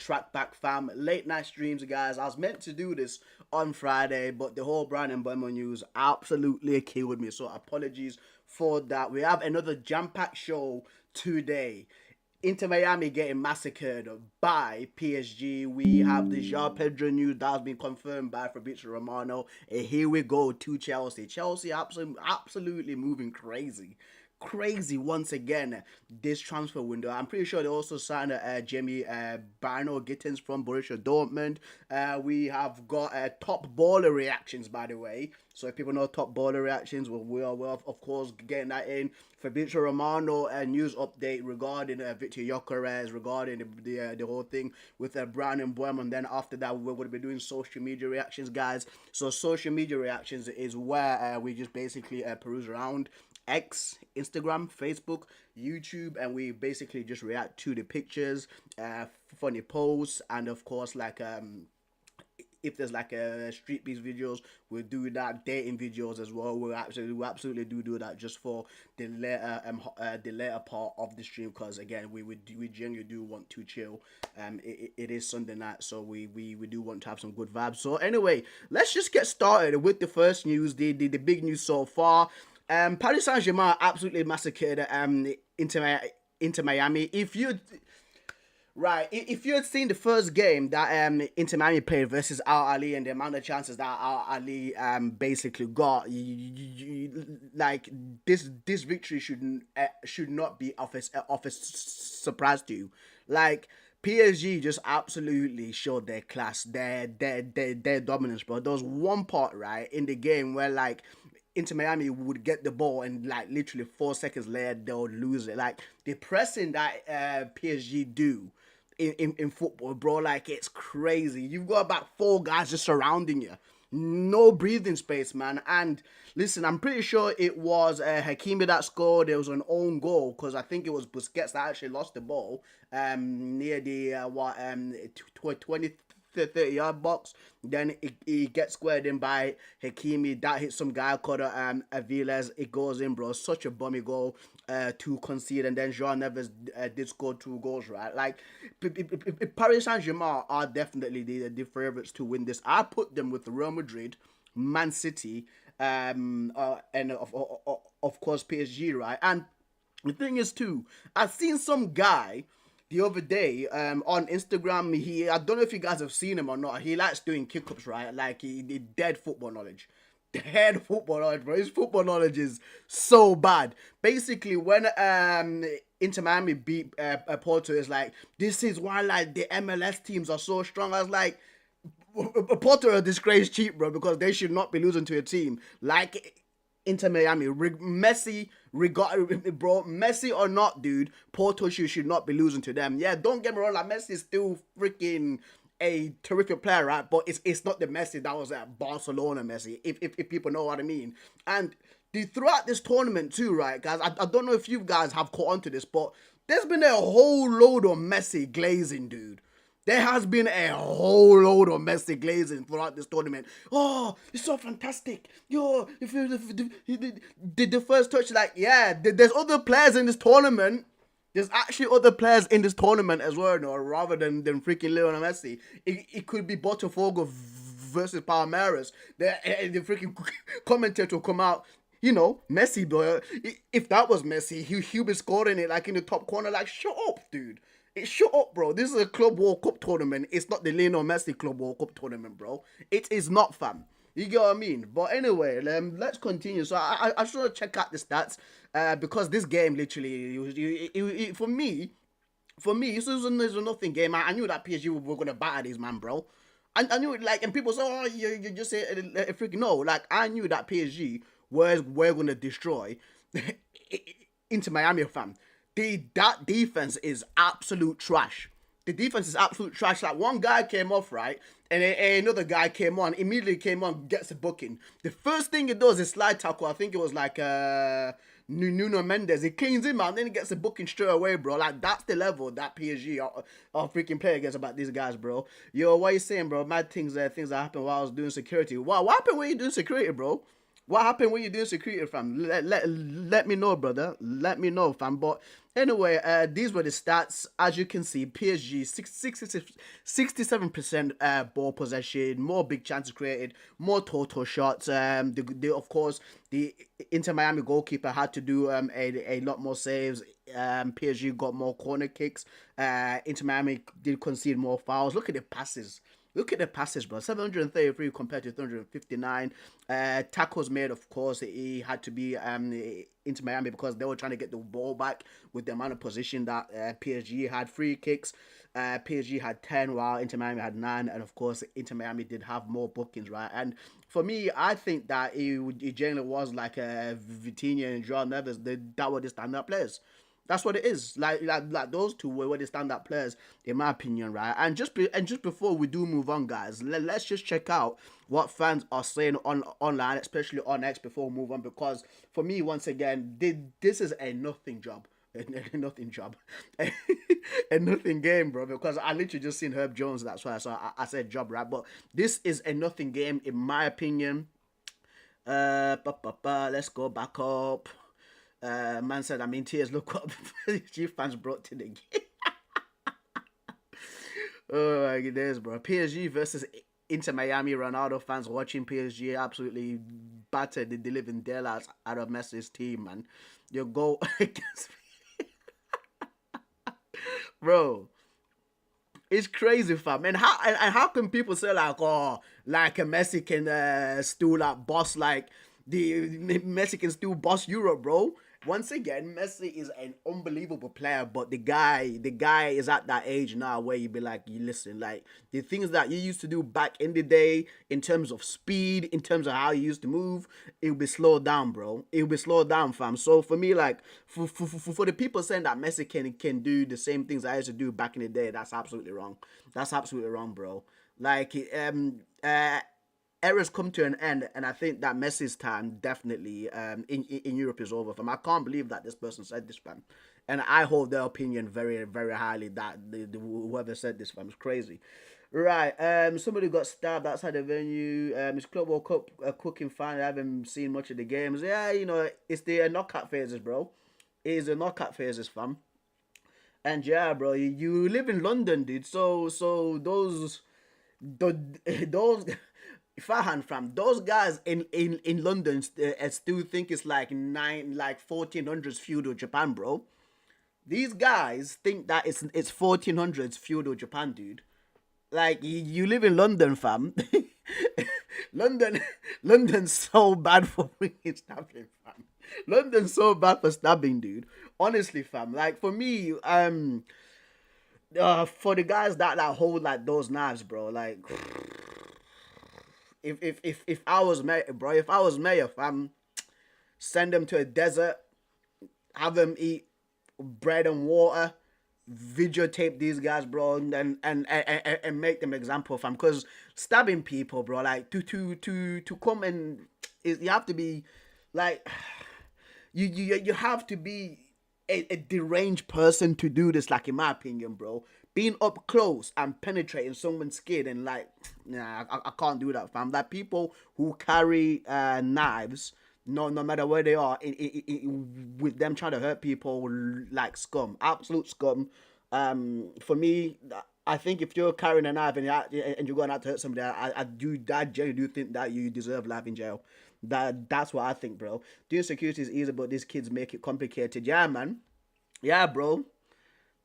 TRACKBACK fam. Late night streams, guys. I was meant to do this on Friday, but the whole Brian and Burma news absolutely killed me. So apologies for that. We have another jam-packed show today. Inter Miami getting massacred by PSG. We have the Joao Pedro news that has been confirmed by Fabrizio Romano. And here we go to Chelsea. Chelsea absolutely moving crazy once again this transfer window. I'm pretty sure they also signed Jamie Barno Gittins from Borussia Dortmund. We have got top baller reactions, by the way. So if people know top baller reactions, we're of course getting that in. Fabrizio Romano news update regarding Victor Gyökeres, regarding the whole thing with Brown and Boehm, and then after that we're going to be doing social media reactions, guys. So social media reactions is where we just basically peruse around X, Instagram, Facebook, YouTube, and we basically just react to the pictures, funny posts, and of course like if there's like a street beats videos, we'll do that. Dating videos as well. We absolutely do that just for the later part of the stream, because again we genuinely do want to chill. It is Sunday night, so we do want to have some good vibes. So anyway, let's just get started with the first news, the big news so far. Paris Saint-Germain absolutely massacred Inter Miami. If you had seen the first game that Inter Miami played versus Al Ali and the amount of chances that Al Ali basically got, like this victory should not be of a surprise to you. Like PSG just absolutely showed their class, their dominance, bro. There was one part right in the game where like Inter Miami would get the ball and like literally 4 seconds later they'll lose it. Like the pressing that PSG do in football, bro, like it's crazy. You've got about 4 guys just surrounding you. No breathing space, man. And listen, I'm pretty sure it was Hakimi that scored. It was an own goal because I think it was Busquets that actually lost the ball near the 20 30-yard box. Then he gets squared in by Hakimi. That hits some guy called Aviles. It goes in, bro. Such a bummy goal to concede. And then Joao Neves did score 2 goals, right? Like, Paris Saint-Germain are definitely the favourites to win this. I put them with Real Madrid, Man City, and of course PSG, right? And the thing is, too, I've seen some guy the other day on Instagram. I don't know if you guys have seen him or not. He likes doing kick-ups, right? Like he dead football knowledge. Dead football knowledge, bro. His football knowledge is so bad. Basically, when Inter Miami beat Porto, it's like, this is why like the MLS teams are so strong. I was like, Porto are disgrace cheap, bro, because they should not be losing to a team like Inter Miami. Messi or not, dude, Porto should not be losing to them. Yeah, don't get me wrong, like Messi is still freaking a terrific player, right? But it's not the Messi that was at Barcelona Messi, if people know what I mean. And throughout this tournament too, right, guys, I don't know if you guys have caught on to this, but there's been a whole load of Messi glazing, dude. There has been a whole load of Messi glazing throughout this tournament. Oh, it's so fantastic. Yo, if the first touch, like, yeah, there's other players in this tournament. There's actually other players in this tournament as well, no, rather than freaking Lionel Messi. It could be Botafogo versus Palmeiras. The freaking commentator will come out. You know, Messi, bro. If that was Messi, he'll be scoring it like in the top corner. Like, shut up, dude. Shut up, bro. This is a Club World Cup tournament. It's not the Lionel Messi Club World Cup tournament, bro. It is not, fam. You get what I mean? But anyway, let's continue. So I just want to check out the stats because this game literally, for me, this was a nothing game. I knew that PSG were going to batter these, man, bro. I knew it, like, and people say, oh, you just say a freaking no. Like, I knew that PSG were going to destroy Inter Miami, fam. That defense is absolute trash. The defense is absolute trash. Like, one guy came off, right? And another guy came on, immediately came on, gets a booking. The first thing he does is slide tackle. I think it was like Nuno Mendes. He cleans him out, then he gets a booking straight away, bro. Like, that's the level that PSG are freaking playing against about these guys, bro. Yo, what are you saying, bro? Mad things that happened while I was doing security. Wow, what happened when you doing security, bro? What happened when you doing security, fam? Let me know, brother. Let me know, fam. But anyway, these were the stats. As you can see, PSG 67% ball possession, more big chances created, more total shots. Of course, the Inter Miami goalkeeper had to do a lot more saves. PSG got more corner kicks. Inter Miami did concede more fouls. Look at the passes. Look at the passes, bro. 733 compared to 359. Tackles made, of course, he had to be into Miami because they were trying to get the ball back with the amount of position that PSG had. Free kicks, PSG had 10, while Inter Miami had 9. And, of course, Inter Miami did have more bookings, right? And for me, I think that it generally was like Vitinha and Joao Neves. That were the stand-up players. That's what it is. Like those two were the stand-up players, in my opinion, right? And just before we do move on, guys, let's just check out what fans are saying online, especially on X, before we move on. Because for me, once again, this is a nothing job. A nothing job, a nothing game, bro. Because I literally just seen Herb Jones. That's why I said job, right? But this is a nothing game, in my opinion. Let's go back up. Man said, I'm in tears. Look what G fans brought to the game. Oh my goodness, bro. PSG versus Inter Miami. Ronaldo fans watching PSG absolutely battered the living daylights out of Messi's team, man. Your goal against bro. It's crazy, fam. And how can people say like, oh, like a Messi can still like boss like the Messi can still boss Europe, bro? Once again, Messi is an unbelievable player, but the guy is at that age now where you be like, you listen, like the things that you used to do back in the day in terms of speed, in terms of how you used to move, it'll be slowed down, bro. It'll be slowed down, fam. So for me, like for the people saying that Messi can do the same things I used to do back in the day, that's absolutely wrong. That's absolutely wrong, bro. Like eras come to an end, and I think that Messi's time definitely in Europe is over. Fam, I can't believe that this person said this, fam, and I hold their opinion very very highly. That whoever said this, fam, is crazy. Right, somebody got stabbed outside the venue. His club woke up cooking fine. I haven't seen much of the games. Yeah, it's the knockout phases, bro. It is the knockout phases, fam. And yeah, bro, you live in London, dude. So those Fahan, fam, those guys in London still think it's like 1400s feudal Japan, bro. These guys think that it's 1400s feudal Japan, dude. Like you live in London, fam. London, London's so bad for freaking stabbing, fam. London's so bad for stabbing, dude. Honestly, fam. Like for me, for the guys that hold like those knives, bro. Like, if I was mayor, bro, if I was mayor, fam, send them to a desert, have them eat bread and water, videotape these guys, bro, and make them example, fam. Because stabbing people, bro, like to come and you have to be like you have to be a deranged person to do this, like in my opinion, bro. Being up close and penetrating someone's skin and like, nah, I can't do that, fam. Like people who carry knives, no matter where they are, with them trying to hurt people, like scum, absolute scum. For me, I think if you're carrying a knife and you're going out to hurt somebody, I generally do think that you deserve life in jail. That's what I think, bro. Doing security is easy, but these kids make it complicated. Yeah, man. Yeah, bro.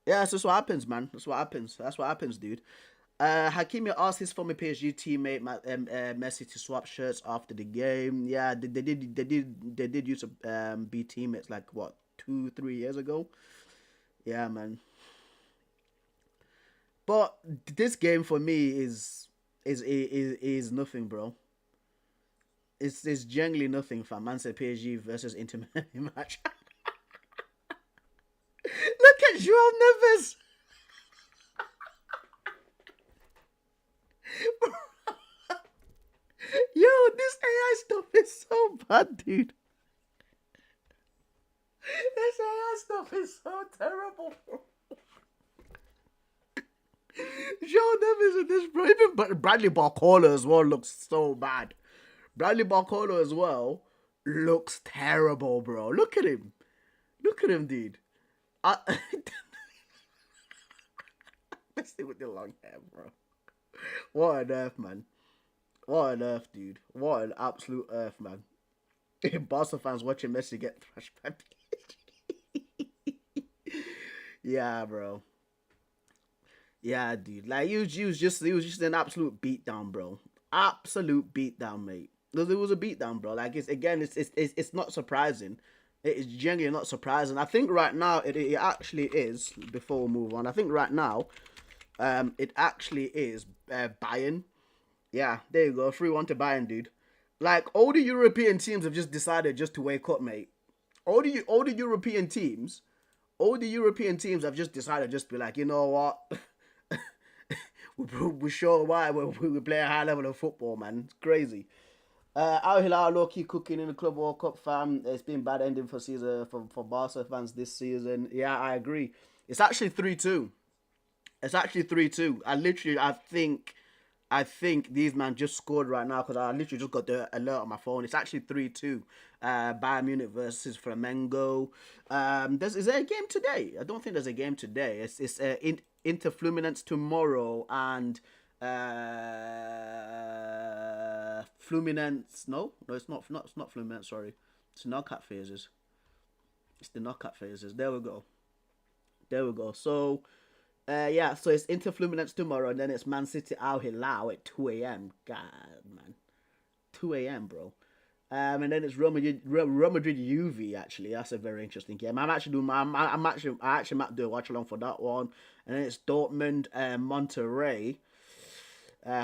Yeah, that's just what happens, man. That's what happens. That's what happens, dude. Hakimi asked his former PSG teammate Messi to swap shirts after the game. Yeah, they did used to be teammates like what 2-3 years ago. Yeah, man. But this game for me is nothing, bro. It's generally nothing, fam. Man said PSG versus Inter Miami match. Look at Joao Neves. Yo, this AI stuff is so bad, dude. This AI stuff is so terrible, bro. Joao Neves in this, bro. Even Bradley Barcola as well looks so bad. Bradley Barcola as well. looks terrible, bro. Look at him. Look at him, dude. I, let's see with the long hair, bro. What on earth, man? What on earth, dude? What an absolute earth, man. Barca fans watching Messi get thrashed by PSG. Yeah, bro. Yeah, dude. Like he was just an absolute beatdown, bro. Absolute beatdown, mate. It was a beatdown, bro. Like it's not surprising. It is genuinely not surprising. I think right now it actually is. Before we move on, I think right now, it actually is Bayern. Yeah, there you go. 3-1 to Bayern, dude. Like all the European teams have just decided just to wake up, mate. All the European teams, all the European teams have just decided just to be like, you know what? we sure why we play a high level of football, man. It's crazy. Al Hilal low key cooking in the Club World Cup, fam. It's been bad ending for season for Barca fans this season. Yeah, I agree. It's actually 3-2. It's actually 3-2. I think these man just scored right now because I literally just got the alert on my phone. It's actually 3-2. Bayern Munich versus Flamengo. Is there a game today? I don't think there's a game today. It's Inter Fluminense tomorrow and Fluminense. No, it's not Fluminense. Sorry, it's knockout phases. It's the knockout phases. There we go. There we go. So. Yeah, so it's Inter Fluminense tomorrow, and then it's Man City Al Hilal at 2 a.m. God, man. 2 a.m., bro. And then it's Real Madrid Juve, actually. That's a very interesting game. I'm actually doing I actually might do a watch along for that one. And then it's Dortmund Monterrey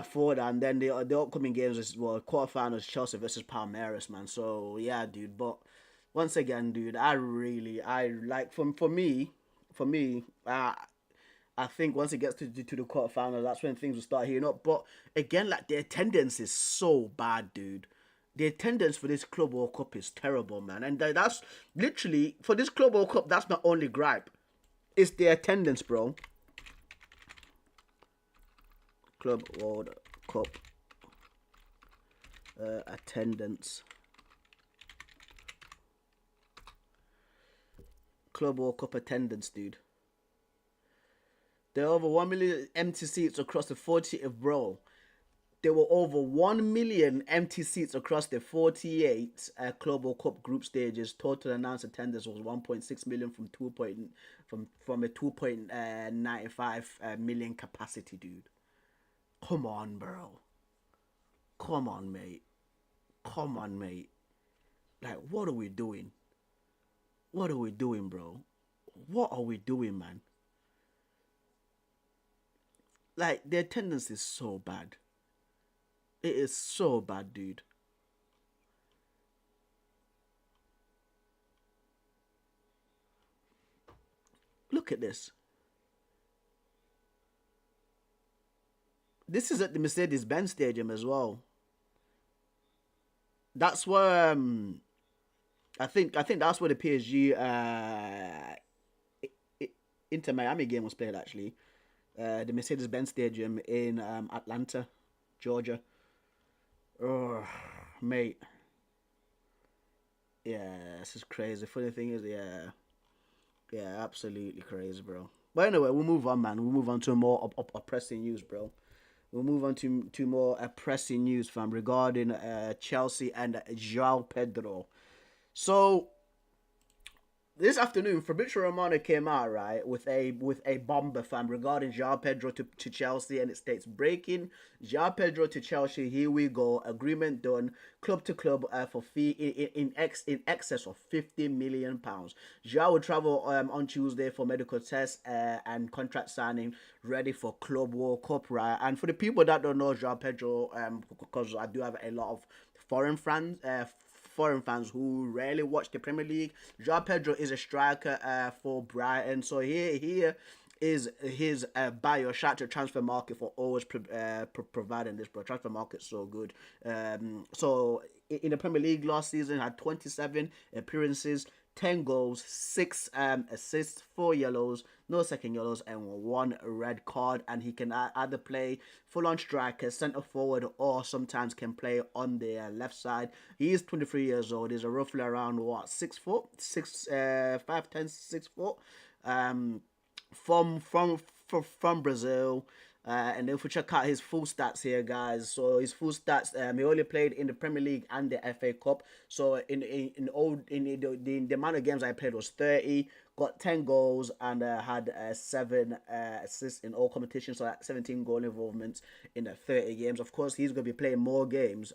for that. And then the upcoming games is, well, quarterfinals Chelsea versus Palmeiras, man. So, yeah, dude. But once again, dude, I like, I think once it gets to the quarterfinals, that's when things will start heating up. But again, like the attendance is so bad, dude. The attendance for this Club World Cup is terrible, man. And that's literally for this Club World Cup. That's my only gripe. It's the attendance, bro. Club World Cup attendance. Club World Cup attendance, dude. There are over 1 million empty seats across the 40, bro. There were over 1 million empty seats across the 48 Club World Cup group stages. Total announced attendance was 1.6 million from a 2.95 million capacity, dude. Come on, bro. Come on, mate. Come on, mate. Like, what are we doing? What are we doing, bro? What are we doing, man? Like, the attendance is so bad. It is so bad, dude. Look at this. This is at the Mercedes-Benz Stadium as well. That's where I think that's where the PSG Inter Miami game was played, actually. The Mercedes-Benz Stadium in Atlanta, Georgia. Oh, mate. Yeah, this is crazy. Funny thing is, yeah, absolutely crazy, bro. But anyway, we'll move on, man. We'll move on to more pressing news, bro. We'll move on to more pressing news, fam, regarding Chelsea and Joao Pedro. So this afternoon, Fabrizio Romano came out, right, with a bomber, fam, regarding Joao Pedro to Chelsea, and it states: breaking, Joao Pedro to Chelsea, here we go, agreement done, club to club for fee in excess of £50 million. Joao will travel on Tuesday for medical tests and contract signing, ready for Club World Cup, right? And for the people that don't know Joao Pedro, because I do have a lot of foreign fans who rarely watch the Premier League. Joao Pedro is a striker for Brighton. So here is his bio. Shout out to Transfer Market for always providing this, bro. Transfer Market's so good. So in the Premier League last season, had 27 appearances, 10 goals, 6 assists, 4 yellows, no second yellows, and 1 red card. And he can either play full on striker, centre forward, or sometimes can play on the left side. He is 23 years old. He's roughly around what, 6 foot, 5'10", 6 foot. Um, from Brazil. And if we check out his full stats here, guys, so his full stats, he only played in the Premier League and the FA Cup. So in the amount of games I played was 30. Got 10 goals and had 7 assists in all competitions. So that's 17 goal involvements in the 30 games. Of course, he's going to be playing more games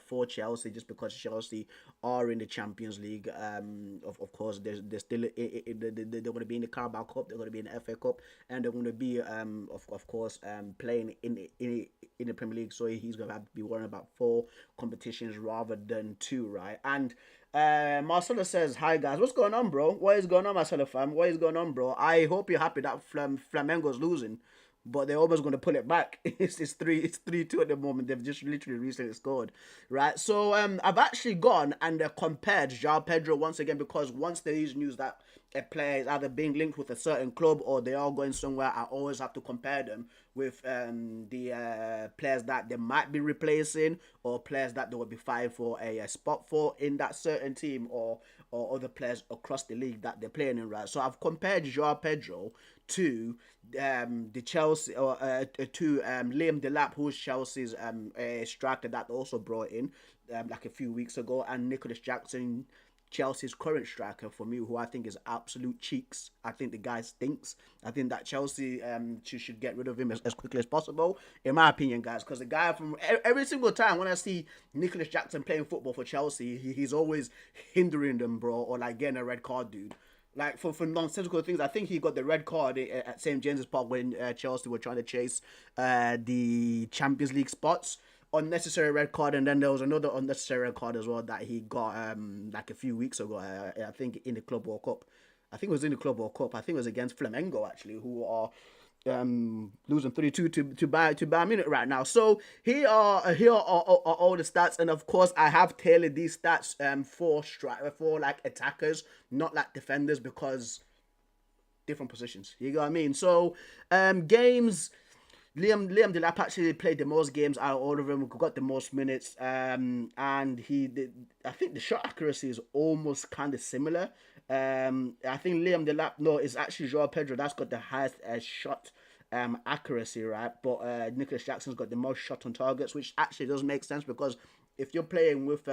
for Chelsea just because Chelsea are in the Champions League. Of course, they're still they're going to be in the Carabao Cup. They're going to be in the FA Cup, and they're going to be of course playing in the Premier League. So he's going to have to be worrying about 4 competitions rather than 2, right? And Marcelo says, "Hi guys, what's going on, bro? What is going on, Marcelo fam? What is going on, bro? I hope you're happy that Flamengo's losing, but they're almost going to pull it back. It's 3-2 at the moment. They've just literally recently scored, right? So I've actually gone and compared Joao Pedro once again, because once there is news that a player is either being linked with a certain club or they are going somewhere, I always have to compare them with the players that they might be replacing, or players that they will be fighting for a spot for in that certain team, or other players across the league that they're playing in, right? So I've compared Joao Pedro to the Chelsea, or to Liam Delap, who's Chelsea's striker that they also brought in like a few weeks ago, and Nicholas Jackson, Chelsea's current striker, for me, who I think is absolute cheeks. I think the guy stinks. I think that Chelsea should get rid of him as quickly as possible, in my opinion, guys. Because the guy, from every single time when I see Nicholas Jackson playing football for Chelsea, he's always hindering them, bro, or like getting a red card, dude. Like for nonsensical things. I think he got the red card at St James's Park when Chelsea were trying to chase the Champions League spots. Unnecessary red card, and then there was another unnecessary red card as well that he got like a few weeks ago. I think in the Club World Cup. I think it was in the Club World Cup. I think it was against Flamengo actually, who are losing 3-2 to Bayern Munich right now. So here are all the stats, and of course I have tailored these stats for like attackers, not like defenders, because different positions. You know what I mean? So games. Liam Delap actually played the most games out of all of them. Got the most minutes, and he did. I think the shot accuracy is almost kind of similar. I think Liam Delap, no, it's actually Joao Pedro that's got the highest shot accuracy, right? But Nicholas Jackson's got the most shot on targets, which actually does make sense, because if you're playing with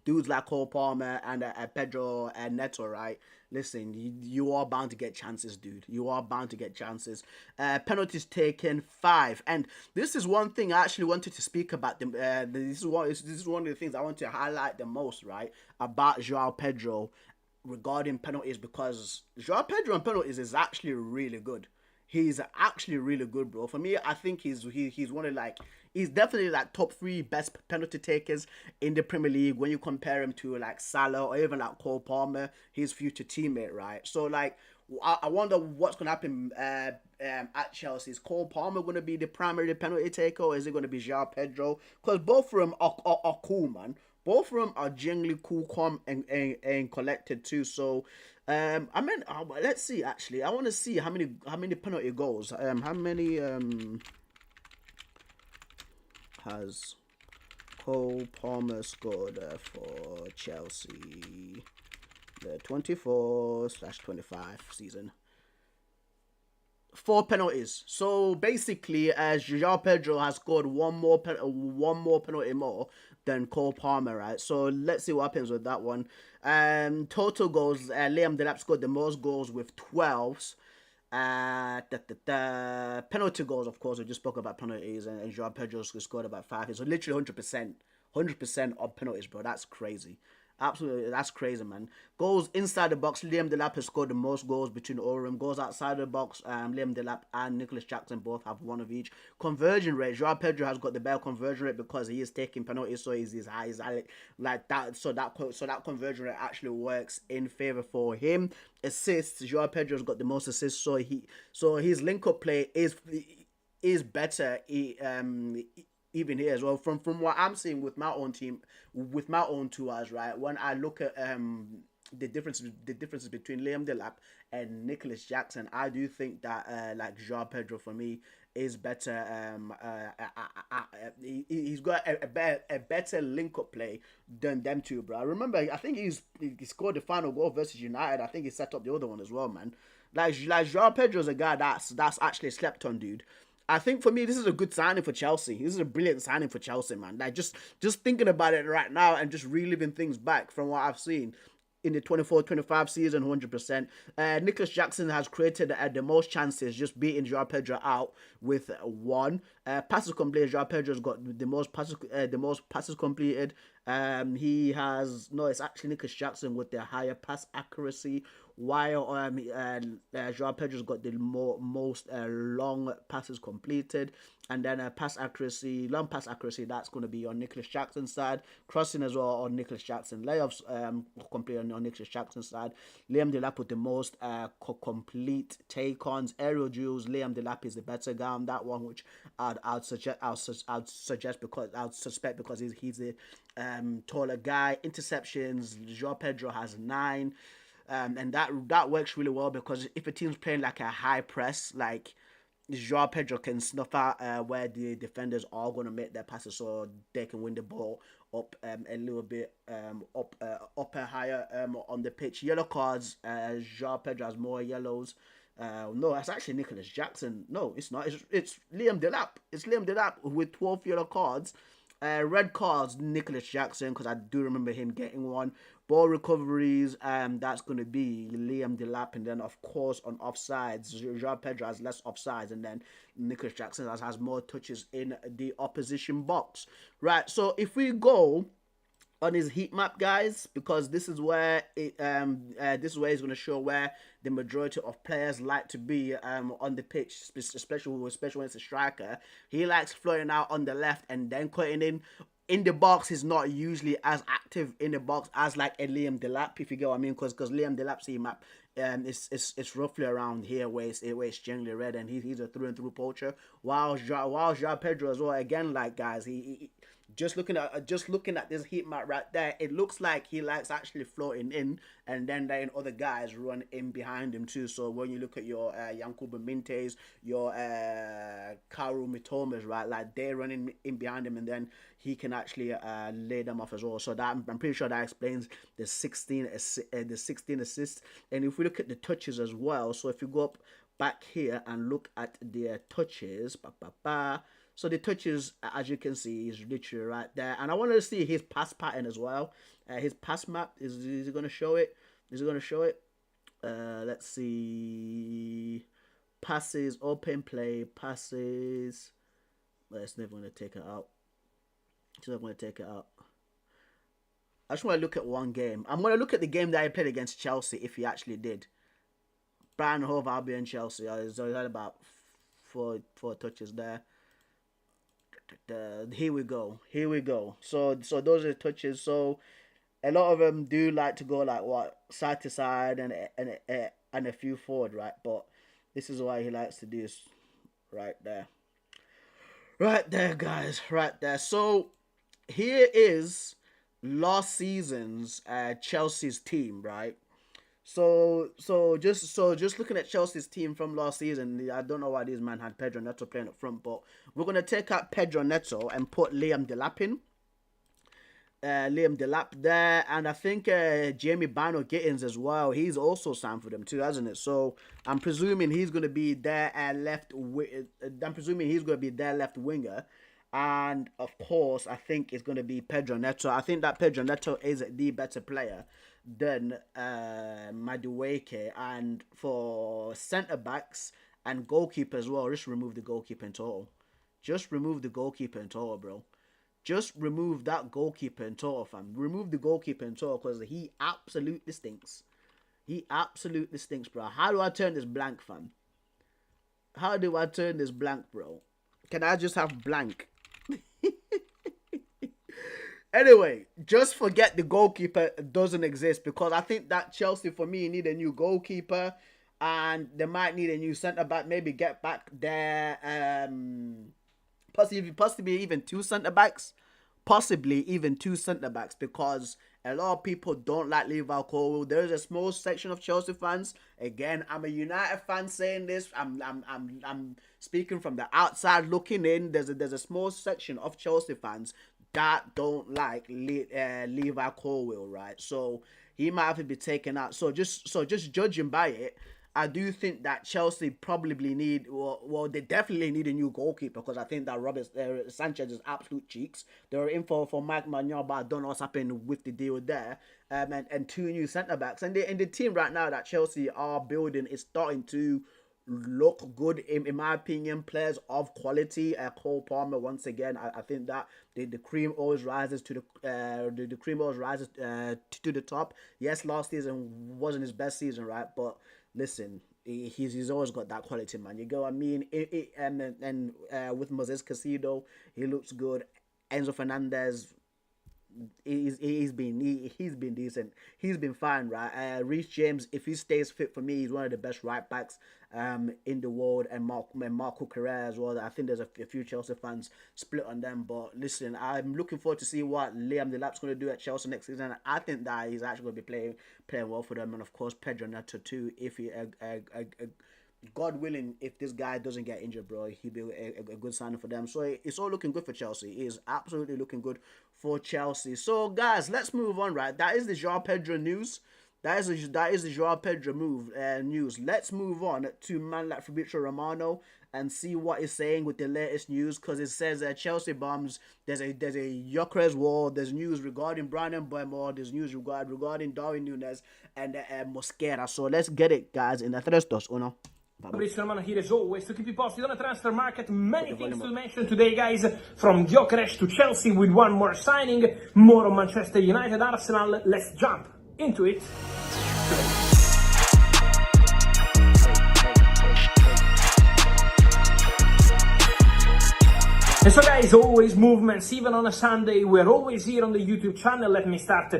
dudes like Cole Palmer and Pedro Neto, right? Listen, you are bound to get chances, dude. You are bound to get chances. Penalties taken 5, and this is one thing I actually wanted to speak about. This is one of the things I want to highlight the most, right, about Joao Pedro regarding penalties, because Joao Pedro on penalties is actually really good. He's actually really good, bro. For me, I think he's one of like, he's definitely like top 3 best penalty takers in the Premier League when you compare him to like Salah or even like Cole Palmer, his future teammate, right? So like, I wonder what's gonna happen at Chelsea. Is Cole Palmer gonna be the primary penalty taker, or is it gonna be Joao Pedro? Because both of them are cool, man. Both of them are genuinely cool, calm, and collected too. So, I mean, let's see. Actually, I want to see how many penalty goals. How many has Cole Palmer scored for Chelsea? The 24/25 season. 4 penalties. So basically, Joao Pedro has scored one more penalty more than Cole Palmer, right? So let's see what happens with that one. Total goals. Liam Delap scored the most goals with 12. The penalty goals, of course, we just spoke about penalties, and Joao Pedro scored about 5. So literally 100% of penalties, bro. That's crazy. Absolutely, that's crazy, man. Goals inside the box, Liam Delap has scored the most goals between all of them. Goals outside the box, Liam Delap and Nicholas Jackson both have 1 of each. Conversion rate, Joao Pedro has got the better conversion rate because he is taking penalties, so he's high, like that. So that conversion rate actually works in favor for him. Assists, Joao Pedro's got the most assists, so his link up play is better. Even here as well, from what I'm seeing with my own team, with my own 2 eyes, right? When I look at the differences between Liam Delap and Nicholas Jackson. I do think that like Joao Pedro for me is better. He's got a better link up play than them two, bro. I remember, I think he scored the final goal versus United. I think he set up the other one as well, man. Like Joao Pedro's a guy that's actually slept on, dude. I think for me, this is a good signing for Chelsea. This is a brilliant signing for Chelsea, man. Like just thinking about it right now and just reliving things back from what I've seen in the 24-25 season, 100%. Nicholas Jackson has created the most chances, just beating Joao Pedro out with one. Passes completed, Joao Pedro's got the most passes completed. He has no, it's actually Nicholas Jackson with the higher pass accuracy, while Joao Pedro's got the most long passes completed, and then long pass accuracy, that's going to be on Nicholas Jackson's side. Crossing as well on Nicholas Jackson. Layuffs completed on Nicholas Jackson's side. Liam Delap with the most complete take-ons. Aerial duels, Liam Delap is the better guy on that one, which I'd suggest because I'd suspect because he's the taller guy. Interceptions, Joao Pedro has 9. And that works really well because if a team's playing like a high press, like Joao Pedro can snuff out where the defenders are going to make their passes so they can win the ball up a little bit up higher on the pitch. Yellow cards, Joao Pedro has more yellows. No, it's actually Nicholas Jackson. No, it's not. It's Liam Delap. It's Liam Delap with 12 yellow cards. Red cards, Nicholas Jackson, because I do remember him getting one. Ball recoveries, that's going to be Liam Delap. And then, of course, on offsides, Joao Pedro has less offsides. And then Nicholas Jackson has more touches in the opposition box. Right, so if we go on his heat map, guys, because this is where he's going to show where the majority of players like to be on the pitch, especially when it's a striker. He likes floating out on the left and then cutting in. In the box, he's not usually as active in the box as like a Liam Delap, if you get what I mean, because Liam Delap's heat map it's roughly around here where it's generally red, and he's a through and through poacher. While Joao Pedro as well, again, like guys, he just looking at this heat map right there, it looks like he likes actually floating in, and then letting other guys run in behind him too. So when you look at your Yankuba Mintes, your Karu Mitomas, right, like they're running in behind him, and then he can actually lay them off as well. So that I'm pretty sure that explains the 16 assists. And if we look at the touches as well, so if you go up back here and look at their touches, so the touches, as you can see, is literally right there. And I wanted to see his pass pattern as well. His pass map, is he going to show it? Is it going to show it? Let's see. Passes, open play, passes. Well, it's never going to take it out. It's never going to take it out. I just want to look at one game. I'm going to look at the game that he played against Chelsea, if he actually did. Brian Hove, Albion, Chelsea. He's had about four touches there. Here we go. So those are the touches. So a lot of them do like to go like what, side to side and a few forward, right? But this is why he likes to do this right there. Right there, guys. Right there. So here is last season's Chelsea's team, right? So just looking at Chelsea's team from last season, I don't know why these man had Pedro Neto playing up front, but we're gonna take out Pedro Neto and put Liam Delap in. Liam Delap there, and I think Jamie Bino Gittins as well. He's also signed for them too, hasn't it? So I'm presuming he's gonna be their left winger. And of course, I think it's going to be Pedro Neto. I think that Pedro Neto is the better player than Madueke. And for centre backs and goalkeeper as well, just remove the goalkeeper in total. Just remove the goalkeeper in total, bro. Just remove that goalkeeper in total, fam. Remove the goalkeeper in total because he absolutely stinks. He absolutely stinks, bro. How do I turn this blank, fam? How do I turn this blank, bro? Can I just have blank? Anyway, just forget the goalkeeper doesn't exist, because I think that Chelsea, for me, need a new goalkeeper, and they might need a new centre back. Maybe get back there, possibly even 2 centre backs, possibly even 2 centre-backs, because a lot of people don't like Levi Colwill. There is a small section of Chelsea fans. Again, I'm a United fan saying this. I'm speaking from the outside looking in. There's a small section of Chelsea fans that don't like Levi Colwill, right? So he might have to be taken out. So just judging by it, I do think that Chelsea probably need, well, they definitely need a new goalkeeper, because I think that Robert Sanchez is absolute cheeks. They were in for Mike Maignan, but I don't know what's happened with the deal there. And 2 new centre-backs. And the team right now that Chelsea are building is starting to look good, in my opinion. Players of quality. Cole Palmer, once again, I think that the cream always rises to the cream always rises to the top. Yes, last season wasn't his best season, right? But listen, he's always got that quality, man. You go, I mean, and with Moises Caicedo, he looks good. Enzo Fernandez, he's been decent. He's been fine, right? Reece James, if he stays fit, for me, he's one of the best right backs in the world, and Marco Correa as well. I think there's a few Chelsea fans split on them, but listen, I'm looking forward to see what Liam Delap's going to do at Chelsea next season. I think that he's actually going to be playing well for them, and of course Pedro Neto too. If he God willing, if this guy doesn't get injured, bro, he'll be a good signing for them. So it's all looking good for Chelsea. It is absolutely looking good for Chelsea. So guys, let's move on, right? That is the Joao Pedro news. That is the Joao Pedro news. Let's move on to man like Fabrizio Romano and see what he's saying with the latest news, because it says Chelsea bombs. There's a Gyökeres war. There's news regarding Brian Mbeumo. There's news regarding Darwin Núñez and Mosquera. So let's get it, guys. In the 3, 2, 1. Fabrizio Romano here as always to keep you posted on the transfer market. Many things to mention today, guys, from Gyökeres to Chelsea with one more signing, more on Manchester United, Arsenal. Let's jump into it. And so guys, always movements, even on a Sunday. We're always here on the YouTube channel. Let me start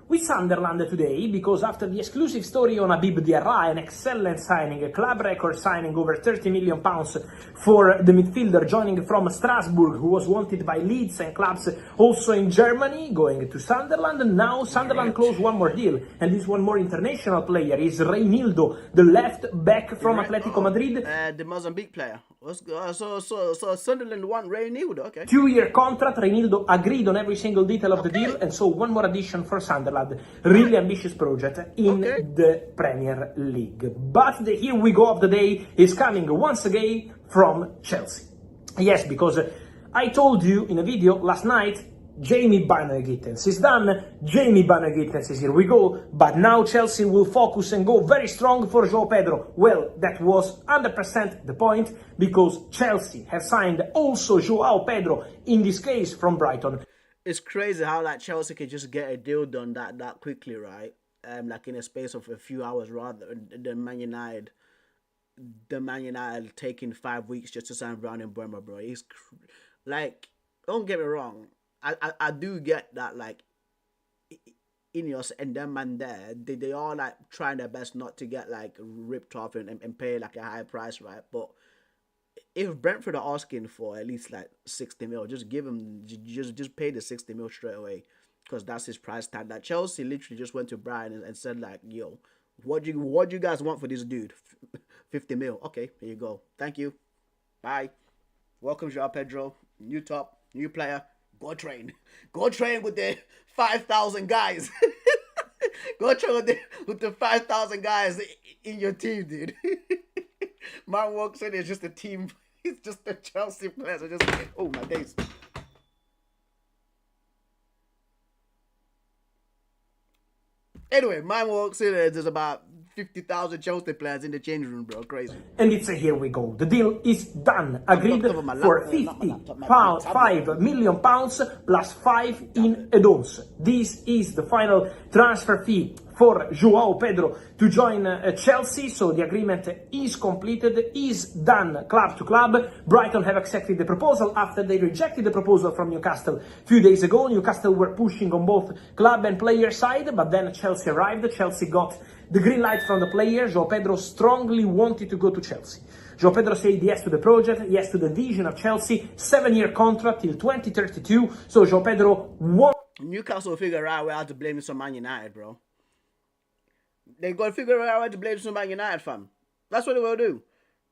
with Sunderland today, because after the exclusive story on Habib Diarra, an excellent signing, a club record signing, over £30 million for the midfielder joining from Strasbourg, who was wanted by Leeds and clubs also in Germany, going to Sunderland. Now Sunderland closed one more deal, and this one more international player is Reinildo, the left back from Atletico Madrid. The Mozambique player. So Sunderland want Reinildo, okay. 2-year contract. Reinildo agreed on every single detail of the deal, and so one more addition for Sunderland. Really ambitious project in the Premier League. But the here we go of the day is coming once again from Chelsea. Yes, because I told you in a video last night, Jamie Banner-Gittens is done. Jamie Banner-Gittens is here we go. But now Chelsea will focus and go very strong for Joao Pedro. Well, that was 100% the point, because Chelsea have signed also Joao Pedro, in this case from Brighton. It's crazy how like Chelsea can just get a deal done that quickly, right? Like in a space of a few hours, rather than Man United. The Man United taking 5 weeks just to sign Brian Mbeumo, bro. He's like, don't get me wrong. I do get that, like, Ineos and them man there, they are like trying their best not to get like ripped off and pay like a high price, right? But if Brentford are asking for at least like 60 mil, just give him, just pay the 60 mil straight away, because that's his price tag. That Chelsea literally just went to Brian and said like, yo, what do you guys want for this dude? 50 mil. Okay, here you go. Thank you. Bye. Welcome, Joao Pedro. New top, new player. Go train. Go train with the 5,000 guys. Go train with the 5,000 guys in your team, dude. Man walks in, it's just a team. It's just the Chelsea players. Are just, oh my days. Anyway, man walks in, and there's about 50,000 Chelsea players in the changing room, bro. Crazy. And it's a here we go. The deal is done. Agreed for £55 million plus 5 in add-ons. This is the final transfer fee for Joao Pedro to join Chelsea. So the agreement is completed, is done club to club. Brighton have accepted the proposal after they rejected the proposal from Newcastle a few days ago. Newcastle were pushing on both club and player side, but then Chelsea arrived. Chelsea got the green light from the player. Joao Pedro strongly wanted to go to Chelsea. Joao Pedro said yes to the project, yes to the vision of Chelsea, 7-year contract till 2032. So Joao Pedro won. Newcastle will figure out how to blame this on Man United, bro. They got to figure out how to blame this on Man United, fam. That's what they will do.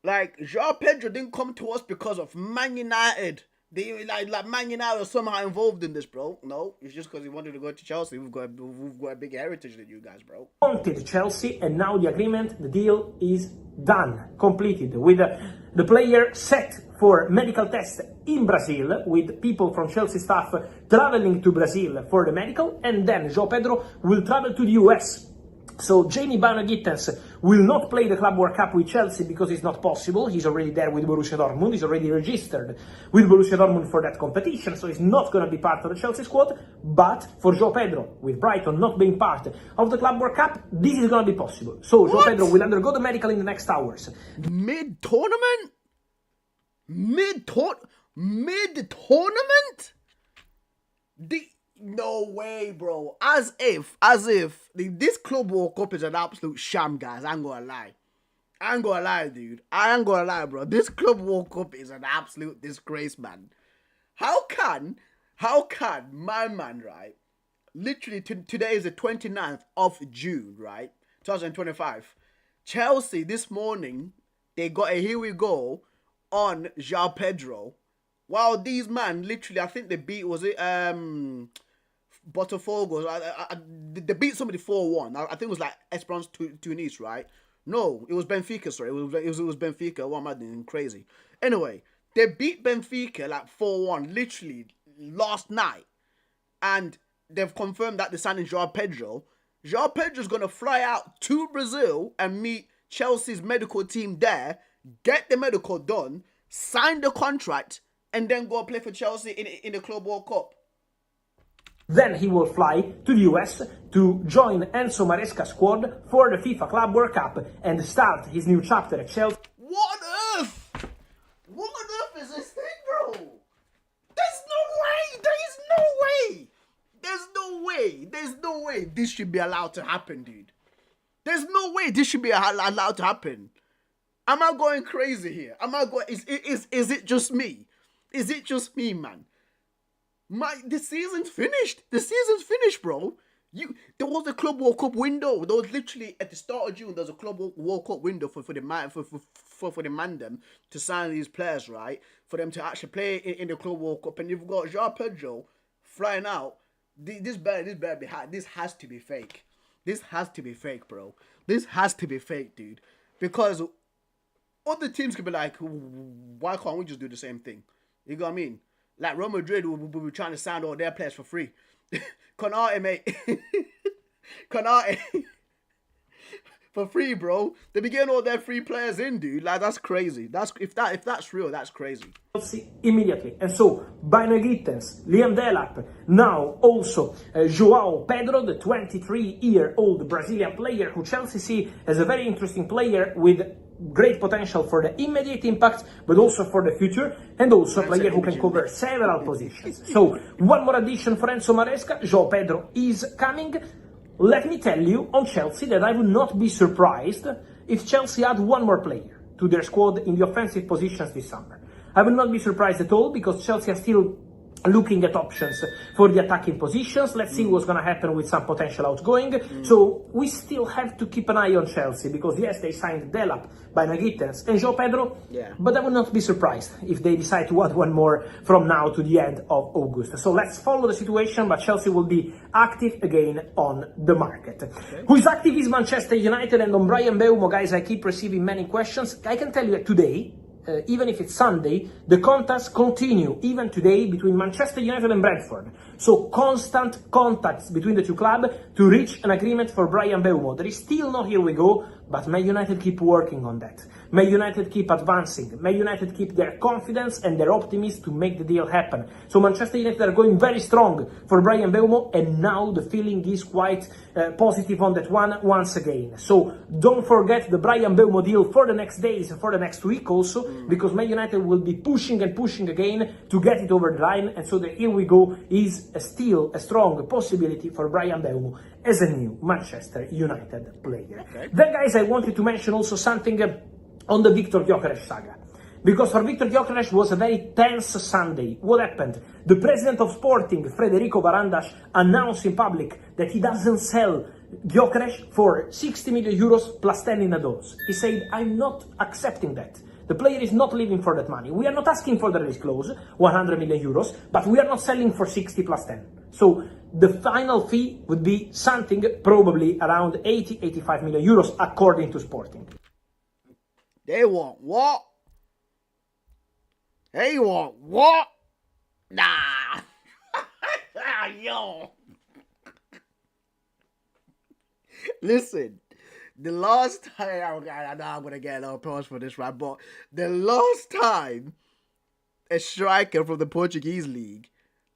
Like, Joao Pedro didn't come to us because of Man United. They like Man United was somehow involved in this, bro. No, it's just because he wanted to go to Chelsea. We've got a big heritage than you guys, bro. Wanted Chelsea, and now the agreement, the deal is done, completed, with the player set for medical tests in Brazil, with people from Chelsea staff traveling to Brazil for the medical, and then Joao Pedro will travel to the US. So Jamie Gittens will not play the Club World Cup with Chelsea because it's not possible. He's already there with Borussia Dortmund. He's already registered with Borussia Dortmund for that competition, so he's not going to be part of the Chelsea squad. But for Joao Pedro, with Brighton not being part of the Club World Cup, this is going to be possible. So Joao Pedro will undergo the medical in the next hours. Mid-tournament? Mid-tournament? No way, bro. As if this Club World Cup is an absolute sham, guys. I ain't gonna lie, dude. I ain't gonna lie, bro. This Club World Cup is an absolute disgrace, man. How can my man, right? Literally, today is the 29th of June, right? 2025. Chelsea, this morning, they got a here we go on Joao Pedro. Wow, these man, literally, I think they beat, was it, Botafogo, they beat somebody 4-1. I think it was like Esperance Tunis, right? No, it was Benfica, sorry. It was Benfica. What am I doing? Crazy. Anyway, they beat Benfica like 4-1, literally, last night. And they've confirmed that they're signing Joao Pedro. Joao Pedro's going to fly out to Brazil and meet Chelsea's medical team there, get the medical done, sign the contract, and then go play for Chelsea in the Club World Cup. Then he will fly to the US to join Enzo Maresca's squad for the FIFA Club World Cup and start his new chapter at Chelsea. What on earth? What on earth is this thing, bro? There's no way this should be allowed to happen, dude. There's no way this should be allowed to happen. Am I going crazy here? Is it just me? Is it just me, man? The season's finished. The season's finished, bro. There was a Club World Cup window. There was literally at the start of June. There was a Club World Cup window for the Mandem to sign these players, right? For them to actually play in the Club World Cup. And you've got Joao Pedro flying out. This has to be fake. This has to be fake, bro. This has to be fake, dude. Because other teams could be like, why can't we just do the same thing? You know what I mean? Like Real Madrid will be trying to sign all their players for free. Konate, mate. Konate. For free, bro. They be getting all their free players in, dude. Like, that's crazy. If that's real, that's crazy. Chelsea immediately. And so, Gittens, Liam Delap, now also Joao Pedro, the 23-year-old Brazilian player who Chelsea see as a very interesting player with great potential for the immediate impact, but also for the future, and also a player who can cover several positions. So, one more addition for Enzo Maresca. Joao Pedro is coming. Let me tell you on Chelsea that I would not be surprised if Chelsea add one more player to their squad in the offensive positions this summer. I would not be surprised at all because Chelsea are still looking at options for the attacking positions. Let's see what's going to happen with some potential outgoing. So we still have to keep an eye on Chelsea because yes, they signed Delap, Gittens and Joao Pedro, but I would not be surprised if they decide to add one more from now to the end of August. So let's follow the situation, but Chelsea will be active again on the market. Okay. Who is active is Manchester United, and on Bryan Mbeumo, guys, I keep receiving many questions. I can tell you that today, even if it's Sunday, the contacts continue, even today, between Manchester United and Brentford. So constant contacts between the two clubs to reach an agreement for Bryan Mbeumo. There is still no here we go, but Man United keep working on that. Man United keep advancing. Man United keep their confidence and their optimism to make the deal happen. So Manchester United are going very strong for Bryan Mbeumo, and now the feeling is quite positive on that one once again. So don't forget the Bryan Mbeumo deal for the next days, for the next week also, because Man United will be pushing and pushing again to get it over the line, and so the here we go is still a strong possibility for Bryan Mbeumo as a new Manchester United player. Okay. Then, guys, I wanted to mention also something on the Victor Gyökeres saga. Because for Victor Gyökeres was a very tense Sunday. What happened? The president of Sporting, Federico Varandas, announced in public that he doesn't sell Gyökeres for 60 million euros plus 10 in add-ons. He said, I'm not accepting that. The player is not leaving for that money. We are not asking for the release clause, 100 million euros, but we are not selling for 60 plus 10. So the final fee would be something probably around 80-85 million euros according to Sporting. They want what? They want what? Nah. Yo. Listen, the last time, I know I'm going to get a lot of applause for this, right? But the last time a striker from the Portuguese league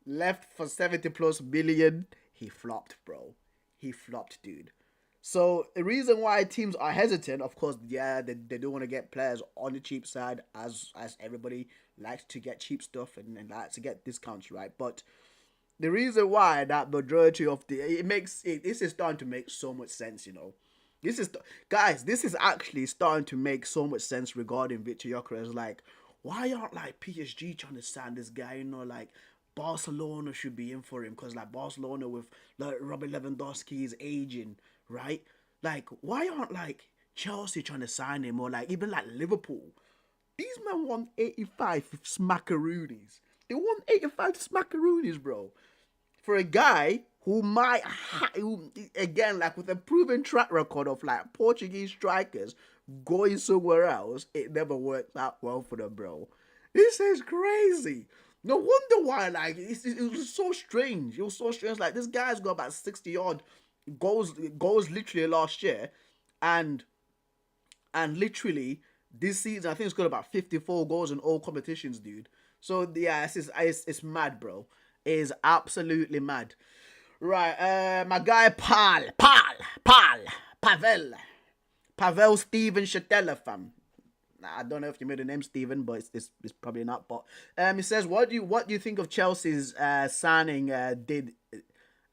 left for 70 plus million, he flopped, bro. He flopped, dude. So the reason why teams are hesitant, of course, yeah, they don't want to get players on the cheap side, as everybody likes to get cheap stuff and likes to get discounts, right? But the reason why that majority of this is starting to make so much sense, you know. This is actually starting to make so much sense regarding Victor Gyökeres. Like, why aren't like PSG trying to sign this guy? You know, like Barcelona should be in for him because like Barcelona with like Robert Lewandowski is aging, right? Like, why aren't like Chelsea trying to sign him, or like even like Liverpool? These men won 85 smackaroonies. They won 85 smackaroonies, bro. For a guy who might, again, like with a proven track record of like Portuguese strikers going somewhere else, it never worked out well for them, bro. This is crazy. No wonder why, like, it was so strange. It was so strange. Like, this guy's got about 60 odd goals literally last year, and literally this season, I think it's got about 54 goals in all competitions, dude. So yeah, it's mad, bro. It is absolutely mad. Right, my guy Pavel Steven Shatella, fam. I don't know if you made the name Steven, but it's probably not. But he says, what do you think of Chelsea's signing? I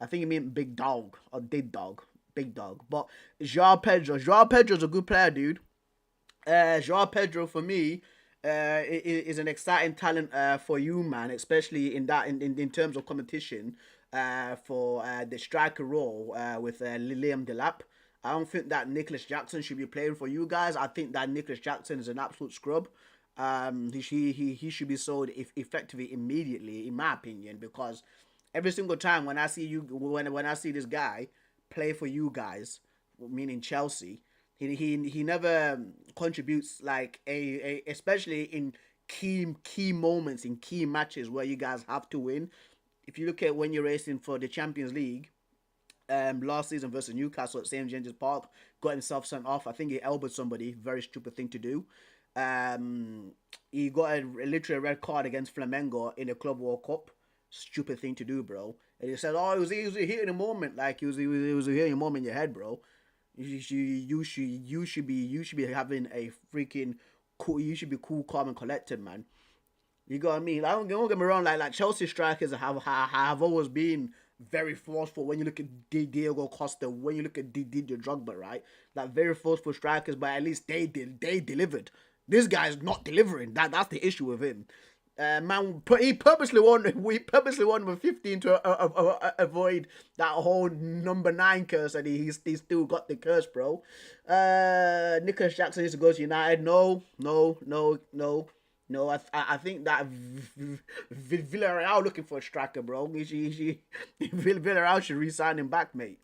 think you mean Big Dog or Big Dog. But Joao Pedro's a good player, dude. Joao Pedro for me is an exciting talent for you, man, especially in terms of competition for the striker role with Liam Delap. I don't think that Nicholas Jackson should be playing for you guys. I think that Nicholas Jackson is an absolute scrub. He should be sold effectively immediately, in my opinion, because every single time when I see when I see this guy play for you guys, meaning Chelsea, he never contributes like especially in key moments, in key matches where you guys have to win. If you look at when you're racing for the Champions League, last season versus Newcastle at St James's Park, got himself sent off. I think he elbowed somebody. Very stupid thing to do. He got literally a red card against Flamengo in the Club World Cup. Stupid thing to do, bro. And he said, "Oh, he was hitting a moment, like he was hitting a moment in your head, bro. You should be having a freaking cool. You should be cool, calm, and collected, man. You got what I mean? Like, don't get me wrong. Like Chelsea strikers have always been very forceful. When you look at Diego Costa, when you look at Didier Drogba, right? Like very forceful strikers, but at least they delivered. This guy's not delivering. That's the issue with him. Man, he purposely won. We purposely won with 15 to avoid that whole number 9 curse, and he still got the curse, bro. Nicholas Jackson used to go to United. No. I think that Villarreal looking for a striker, bro. Villarreal should re-sign him back, mate.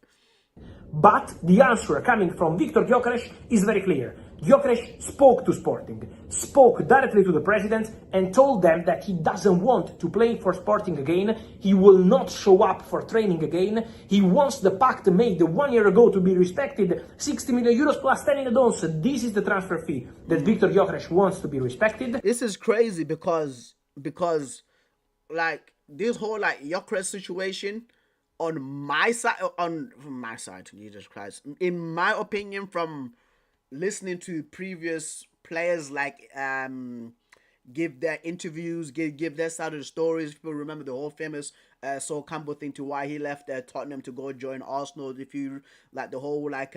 But the answer coming from Victor Gyökeres is very clear. Gyökeres spoke to Sporting, spoke directly to the president, and told them that he doesn't want to play for Sporting again. He will not show up for training again. He wants the pact made 1 year ago to be respected. 60 million euros plus 10 in add-ons. This is the transfer fee that Victor Gyökeres wants to be respected. This is crazy because like this whole like Gyökeres situation, from my side, Jesus Christ, in my opinion, from listening to previous players like give their interviews, give their side of the stories. People remember the whole famous Sol Campbell thing to why he left Tottenham to go join Arsenal. If you like the whole like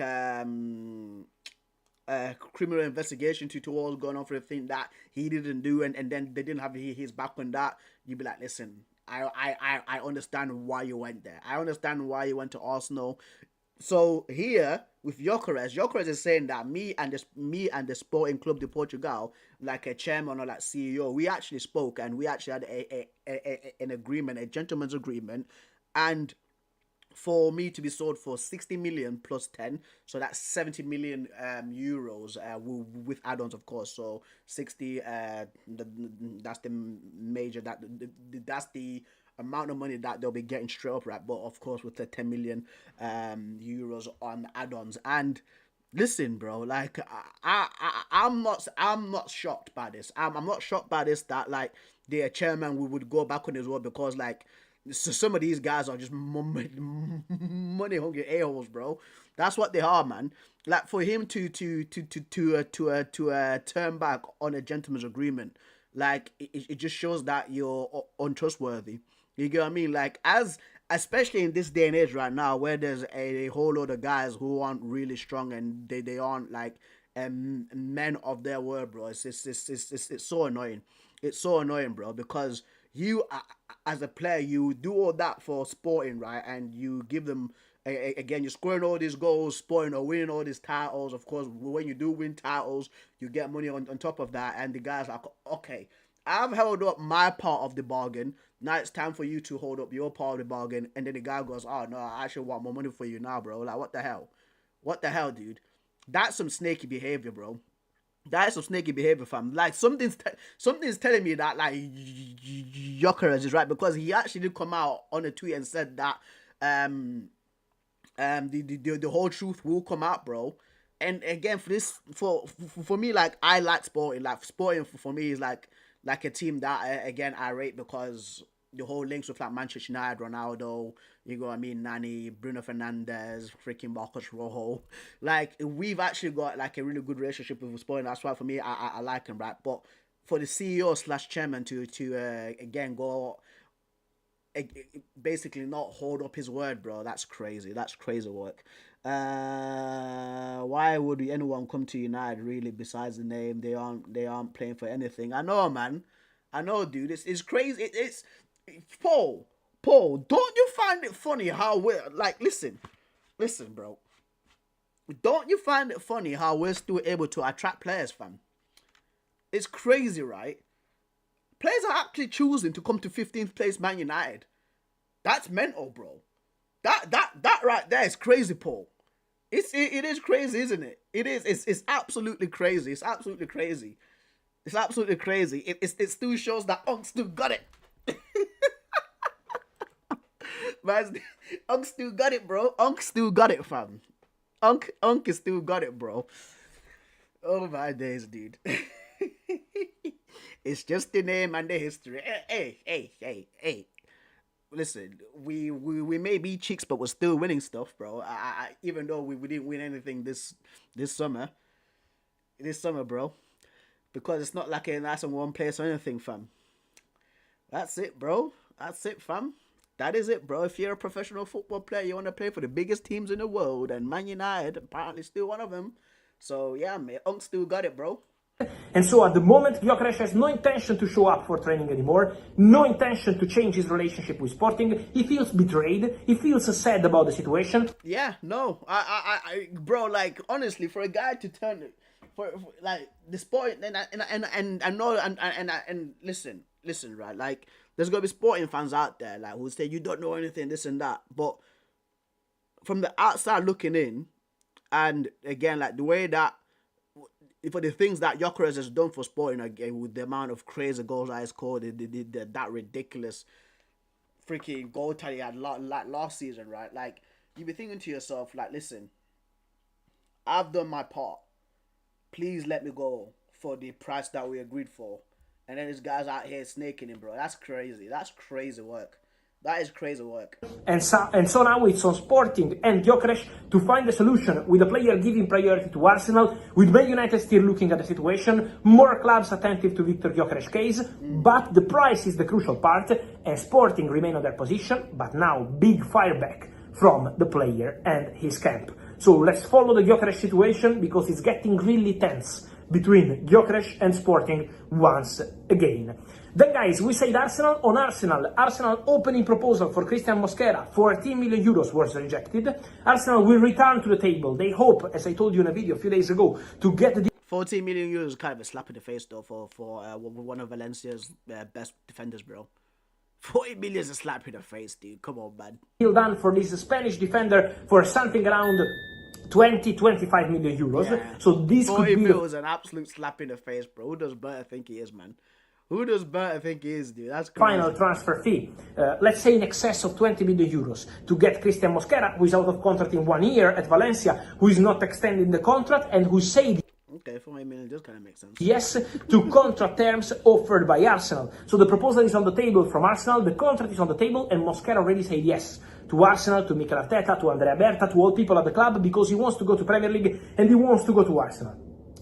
criminal investigation towards going on for a thing that he didn't do, and then they didn't have his back on that, you'd be like, listen, I understand why you went there. I understand why you went to Arsenal. So here with Gyökeres is saying that me and the Sporting Club de Portugal, like a chairman or like CEO, we actually spoke and we actually had an agreement, a gentleman's agreement, and for me to be sold for 60 million plus 10, so that's 70 million euros with add-ons, of course. So 60, that's the major, that's the amount of money that they'll be getting straight up, right? But of course with the 10 million euros on add-ons. And listen, bro, like I'm not shocked by this. I'm not shocked by this, that like the chairman would go back on his word, because like, so some of these guys are just money hungry a-holes, bro. That's what they are, man. Like for him to turn back on a gentleman's agreement, like it just shows that you're untrustworthy. You get what I mean? Like, especially in this day and age right now, where there's a whole lot of guys who aren't really strong and they aren't like men of their word, bro. It's so annoying. It's so annoying, bro, because you, as a player, you do all that for Sporting, right? And you give them, again, you're scoring all these goals, Sporting or winning all these titles. Of course, when you do win titles, you get money on top of that. And the guy's like, okay, I've held up my part of the bargain. Now it's time for you to hold up your part of the bargain. And then the guy goes, oh, no, I actually want more money for you now, bro. Like, what the hell? What the hell, dude? That's some snaky behavior, bro. That is some snaky behavior, fam. Like, something's telling me that, like, Gyökeres is right, because he actually did come out on a tweet and said that the whole truth will come out, bro. And again, for me, like, I like Sporting. Like, Sporting for me is like a team that, again, I rate, because the whole links with like Manchester United, Ronaldo, you know what I mean, Nani, Bruno Fernandes, freaking Marcos Rojo. Like, we've actually got like a really good relationship with Sporting. That's why for me, I like him, right? But for the CEO / chairman to again go basically not hold up his word, bro, that's crazy. That's crazy work. Why would anyone come to United, really, besides the name? They aren't playing for anything. I know, man. I know, dude. It's crazy. It's Paul, don't you find it funny how we're like, listen, bro. Don't you find it funny how we're still able to attract players, fam? It's crazy, right? Players are actually choosing to come to 15th place Man United. That's mental, bro. That right there is crazy, Paul. It is crazy, isn't it? It is. It's absolutely crazy. It's absolutely crazy. It's absolutely crazy. It still shows that Unk still got it. Man, Unk still got it, bro. Unk still got it, fam. Unk is still got it, bro. Oh my days, dude. It's just the name and the history. Hey. Listen, we may be chicks, but we're still winning stuff, bro. Even though we didn't win anything this summer. This summer, bro. Because it's not like a nice and warm place or anything, fam. That's it, bro. That's it, fam. That is it, bro. If you're a professional football player, you want to play for the biggest teams in the world, and Man United apparently still one of them. So yeah, man, Unk still got it, bro. And so at the moment, Gyökeres has no intention to show up for training anymore, no intention to change his relationship with Sporting. He feels betrayed. He feels sad about the situation. Yeah, no, bro, like, honestly, for a guy to turn for like the Sporting and listen, right, like, there's gonna be Sporting fans out there like who say you don't know anything, this and that, but from the outside looking in, and again, like, the way that, for the things that Gyökeres has done for Sporting, again, with the amount of crazy goals that he's scored, that ridiculous freaking goal tally he had last season, right? Like, you be thinking to yourself, like, listen, I've done my part. Please let me go for the price that we agreed for. And then this guy's out here snaking him, bro. That's crazy. That's crazy work. That is crazy work. And so now it's on Sporting and Gyökeres to find a solution, with the player giving priority to Arsenal, with Man United still looking at the situation, more clubs attentive to Victor Gyökeres' case, but the price is the crucial part, and Sporting remain on their position, but now big fireback from the player and his camp. So let's follow the Gyökeres situation because it's getting really tense between Gyökeres and Sporting once again. Then guys, we said Arsenal. On Arsenal opening proposal for Christian Mosquera, 14 million euros was rejected. Arsenal will return to the table. They hope, as I told you in a video a few days ago, to get the 14 million euros is kind of a slap in the face though for one of Valencia's best defenders, bro. 40 million is a slap in the face, dude. Come on, man. deal done for this Spanish defender for something around 20-25 million euros. Yeah. So this 40 could be mil is an absolute slap in the face, bro. Who does Berta think he is, man? Who does Berta think he is, dude? That's crazy. final transfer fee, let's say in excess of 20 million euros to get Christian Mosquera, who is out of contract in 1 year at Valencia, who is not extending the contract, and who said Okay, 40 million does kind of make sense. yes to contract terms offered by Arsenal. So the proposal is on the table from Arsenal, the contract is on the table, and Mosquera already said yes to Arsenal, to Mikel Arteta, to Andrea Berta, to all people at the club, because he wants to go to Premier League and he wants to go to Arsenal.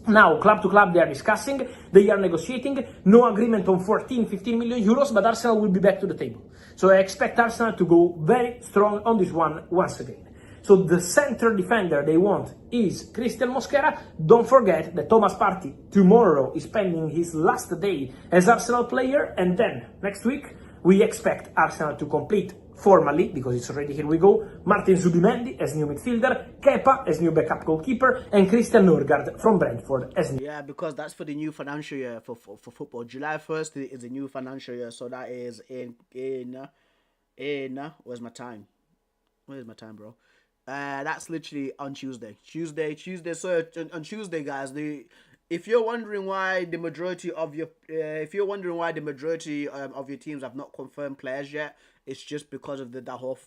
Now, club to club, they are discussing, they are negotiating, no agreement on 14-15 million euros, but Arsenal will be back to the table. So I expect Arsenal to go very strong on this one once again. So the center defender they want is Christian Mosquera. Don't forget that Thomas Partey tomorrow is spending his last day as Arsenal player, and then next week we expect Arsenal to complete formally, because it's already here we go, Martin Zubimendi as new midfielder, Kepa as new backup goalkeeper, and Christian Norgard from Brentford as new. Yeah, because that's for the new financial year for football. July 1st is the new financial year, so that is in where's my time? Where's my time, bro? That's literally on Tuesday. So on Tuesday, guys, if you're wondering why the majority of your teams have not confirmed players yet, it's just because of the whole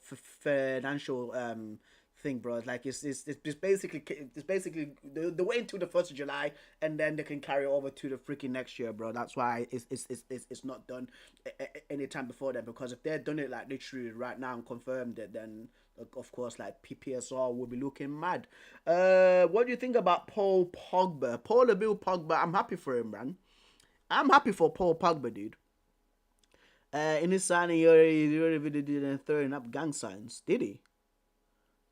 financial thing, bro. Like it's basically the way into the 1st of July, and then they can carry over to the freaking next year, bro. That's why it's not done anytime before then, because if they're done it like literally right now and confirmed it, then of course like PSR will be looking mad. What do you think about Paul Pogba? Pogba, I'm happy for him, man. I'm happy for Paul Pogba, dude. In his signing, he already did throwing up gang signs. Did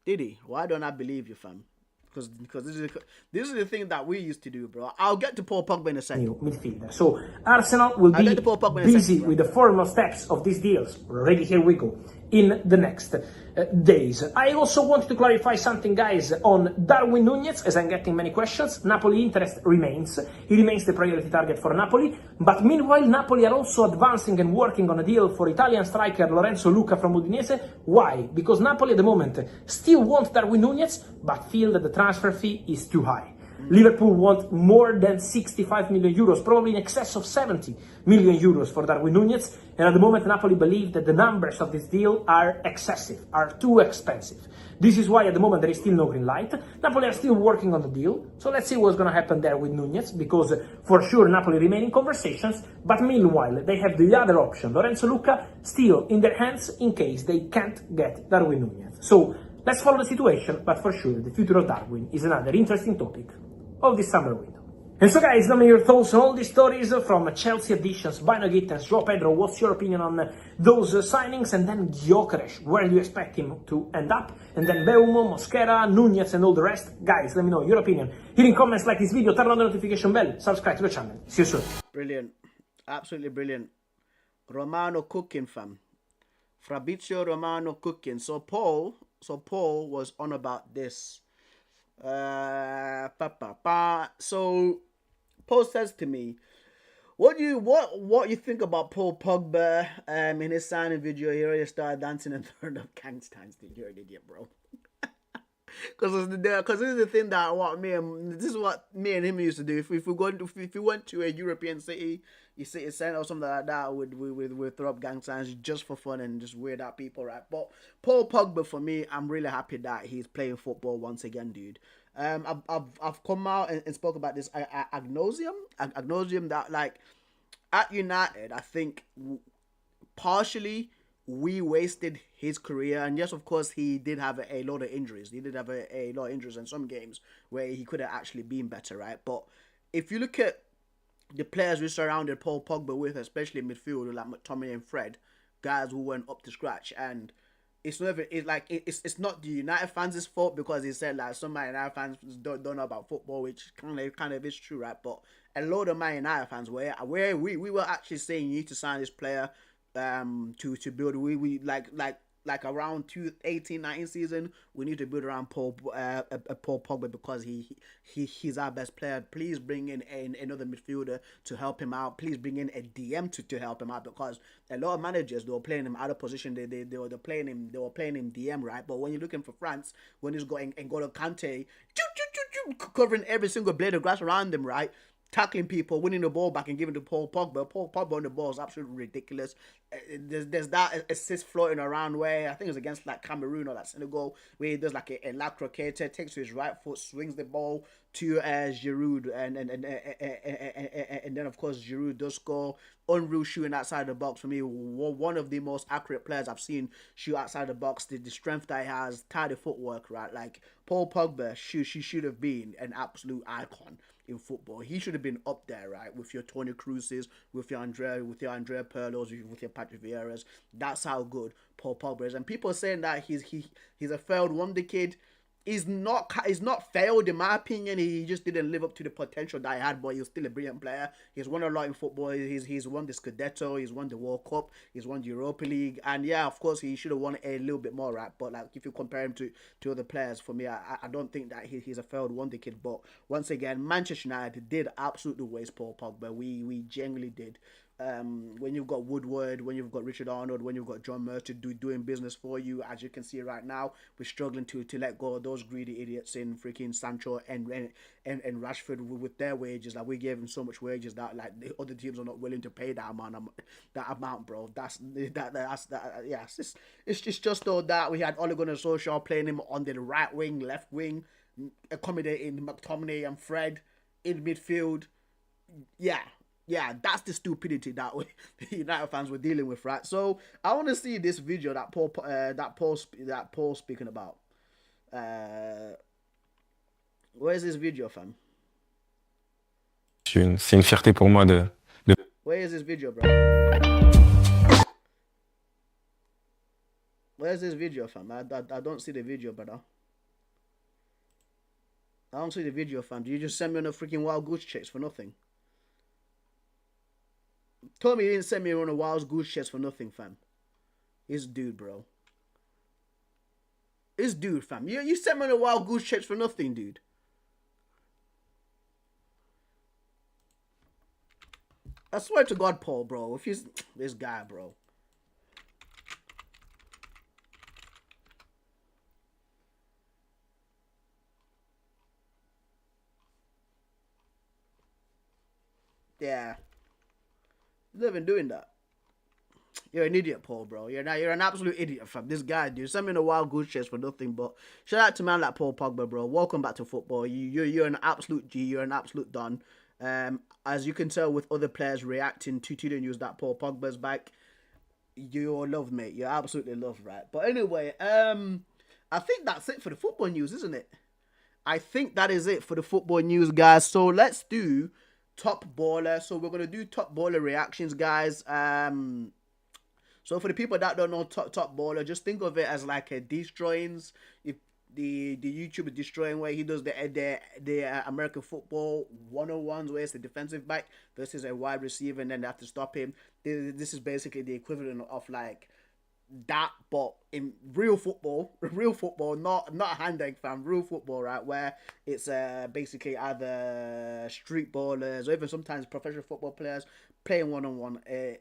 he? Why don't I believe you, fam? Because this is the thing that we used to do, bro. I'll get to Paul Pogba in a second. New midfielder. So Arsenal will be busy with the formal steps of these deals. Already here we go in the next days. I also wanted to clarify something, guys, on Darwin Núñez, as I'm getting many questions. Napoli interest remains. He remains the priority target for Napoli. But meanwhile, Napoli are also advancing and working on a deal for Italian striker Lorenzo Luca from Udinese. Why? Because Napoli at the moment still want Darwin Núñez, but feel that the transfer fee is too high. Liverpool want more than 65 million euros, probably in excess of 70 million euros for Darwin Núñez. And at the moment, Napoli believe that the numbers of this deal are excessive, are too expensive. This is why at the moment there is still no green light. Napoli are still working on the deal. So let's see what's going to happen there with Núñez, because for sure Napoli remain in conversations. But meanwhile, they have the other option, Lorenzo Luca, still in their hands in case they can't get Darwin Núñez. So let's follow the situation, but for sure the future of Darwin is another interesting topic of this summer window. And so guys, let me know your thoughts on all these stories from Chelsea additions, Bino Gittens, Joao Pedro. What's your opinion on those signings? And then Gyökeres, where do you expect him to end up? And then Beumo, Mosquera, Núñez and all the rest. Guys, let me know your opinion here in comments, like this video, turn on the notification bell, subscribe to the channel. See you soon. Brilliant. Absolutely brilliant. Romano cooking, fam. Fabrizio Romano cooking. So Paul was on about this. So Paul says to me, what you think about Paul Pogba? In his signing video, he already started dancing and throwing up gangsters. You're an idiot, bro. Because this is the thing that this is what me and him used to do. If we went to a European city center or something like that, we'd throw up gang signs just for fun and just weird out people, right? But Paul Pogba, for me, I'm really happy that he's playing football once again, dude. I've come out and spoke about this agnosium that, like, at United, I think partially we wasted his career. And yes, of course, he did have a lot of injuries. He did have a lot of injuries in some games where he could have actually been better, right? But if you look at the players we surrounded Paul Pogba with, especially in midfield, like McTominay and Fred, guys who went up to scratch, and it's not even, it's not the United fans' fault, because he said like some Man United fans don't know about football, which kind of is true, right? But a load of Man United fans where we were actually saying you need to sign this player to build, we like around 2018-19 season, we need to build around Paul Pogba, because he's our best player. Please bring in another midfielder to help him out. Please bring in a DM to help him out, because a lot of managers, they were playing him out of position. They were playing him DM, right? But when you're looking for France, when he's going and N'Golo Kante covering every single blade of grass around him, right? Tackling people, winning the ball back and giving to Paul Pogba. Paul Pogba on the ball is absolutely ridiculous. There's that assist floating around where I think it was against like Cameroon or like Senegal, where he does like a La Croqueta, takes to his right foot, swings the ball to Giroud, and then of course Giroud does score. Unreal shooting outside the box for me. One of the most accurate players I've seen shoot outside the box. The strength that he has, tidy footwork, right? Like Paul Pogba, she should have been an absolute icon in football. He should have been up there, right, with your Toni Krooses, with your Andrea Pirlos, with your Patrick Vieira's. That's how good Paul Pogba is. And people are saying that he's a failed wonder kid. He's not failed in my opinion. He just didn't live up to the potential that he had, but he's still a brilliant player. He's won a lot in football. He's won the Scudetto, he's won the World Cup, he's won the Europa League, and yeah, of course he should have won a little bit more, right? But like if you compare him to other players, for me, I don't think that he's a failed wonder kid. But once again, Manchester United did absolutely waste Paul Pogba. We genuinely did. When you've got Woodward, when you've got Richard Arnold, when you've got John Murty doing business for you, as you can see right now, we're struggling to let go of those greedy idiots in freaking Sancho and Rashford with their wages. Like we gave them so much wages that like the other teams are not willing to pay that amount, bro. Yeah. It's just though that we had Ole Gunnar Solskjaer playing him on the right wing, left wing, accommodating McTominay and Fred in midfield. Yeah, that's the stupidity that United fans were dealing with, right? So I want to see this video that Paul's speaking about. Where's this video, fam? C'est une fierté pour moi de... Where is this video, bro? Where's this video, fam? I don't see the video, brother. I don't see the video, fam. Do you just send me on a freaking wild goose chase for nothing? Told me he didn't send me on a wild goose chase for nothing, fam. This dude, bro. This dude, fam. You sent me on a wild goose chase for nothing, dude. I swear to God, Paul, bro. If he's this guy, bro. Yeah. You're not even doing that. You're an idiot, Paul, bro. You're an absolute idiot, fam. This guy, dude, send me in a wild goose chase for nothing. But shout out to man like Paul Pogba, bro. Welcome back to football. You're an absolute G. You're an absolute don. As you can tell with other players reacting to the news that Paul Pogba's back, you're loved, mate. You're absolutely loved, right? But anyway, I think that's it for the football news, isn't it? I think that is it for the football news, guys. So let's do top baller. So we're gonna do top baller reactions, guys. So for the people that don't know top baller, just think of it as like a destroyings. If the YouTuber destroying where he does the American football 101s where it's the defensive back versus a wide receiver and then they have to stop him. This is basically the equivalent of like that, but in real football, not hand egg, fam, real football, right, where it's basically either street ballers or even sometimes professional football players playing one-on-one